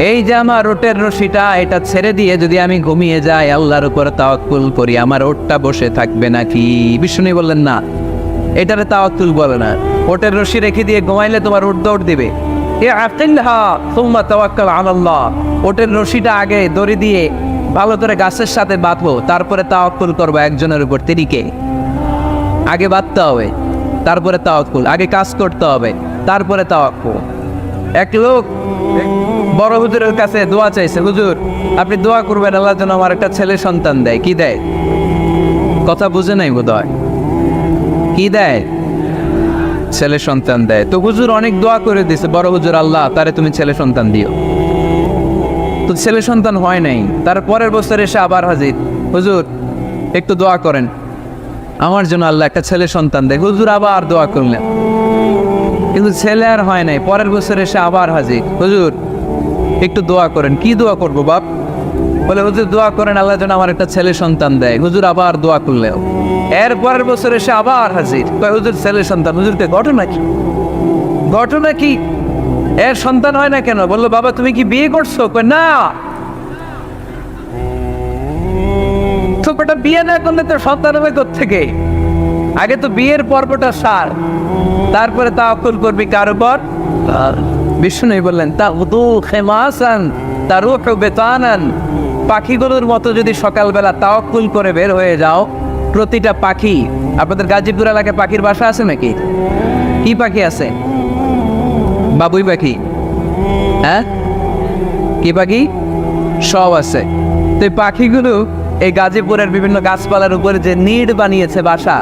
এই যে আমার ওটের রশিটা, এটা ছেড়ে দিয়ে যদি আমি ঘুমিয়ে যাই, আল্লাহর উপর তাওয়াক্কুল করি, আমার ওটটা বসে থাকবে নাকি? বিষ্ণু বললেন, না, এটারে তাওয়াক্কুল বলে না। ওটের রশি রেখে দিয়ে ঘুমাইলে তোমার উট দৌড় দিবে। ইআকিলহা সুম্মা তাওয়াক্কাল আলাল্লাহ, ওটের রশিটা আগে দড়ি দিয়ে ভালো করে গাছের সাথে বাঁধবো, তারপরে তাওয়াক্কুল করবো একজনের উপর। তিনি কে? আগে বাঁধতে হবে, তারপরে তাওয়াক্কুল। আগে কাজ করতে হবে, তারপরে তাওয়াক্কুল। এক লোক বড় হুজুরের কাছে দোয়া চাইছে, হুজুর আপনি দোয়া করবেন আল্লাহ যেন আমার একটা ছেলে সন্তান দেয়। কি দেয়? কথা বুঝে নাই বোধহয়। কি দেয়? ছেলে সন্তান দেয়। তো হুজুর অনেক দোয়া করে দিছে, বড় হুজুর, আল্লাহ তারে তুমি ছেলে সন্তান দিও। তো ছেলে সন্তান হয় নাই। তার পরের বছর এসে আবার হাজির, হুজুর একটু দোয়া করেন আমার জন্য আল্লাহ একটা ছেলে সন্তান দেয়। হুজুর আবার দোয়া করলেন, কিন্তু ছেলে আর হয় নাই। পরের বছর এসে আবার হাজির, হুজুর একটু দোয়া করেন। কি দোয়া করবো বাপ? বলে, হুজুর দোয়া করেন আল্লাহ যেন আমার একটা ছেলে সন্তান দেয়। হুজুর আবার দোয়া করলেও। এর পরের বছর এসে আবার হাজির, হুজুর ছেলে সন্তান। হুজুরকে ঘটনা কি? ঘটনা কি? এর সন্তান হয় না কেন? বললো, বাবা তুমি কি বিয়ে করছো? কই না। তো বেটা বিয়ে না করলে তোর সন্তান হবে কোত্থেকে? আগে তো বিয়ের পর্বটা সার, তারপরে তাওয়াক্কুল করবি কার উপর? বিষ্ণু বললেন তাগদু খেমাসান তারুহু বেতানান, পাখিগুলোর মতো যদি সকালবেলা তাওয়াক্কুল করে বের হয়ে যাও, প্রতিটা পাখি, আপনাদের গাজীপুর এলাকায় পাখির বাসা আছে নাকি? কি পাখি আছে? বাবুই পাখি, হ্যাঁ কি পাখি? সব আছে। তো এই পাখিগুলো এই গাজীপুরের বিভিন্ন গাছপালার উপরে যে নিড় বানিয়েছে বাসা,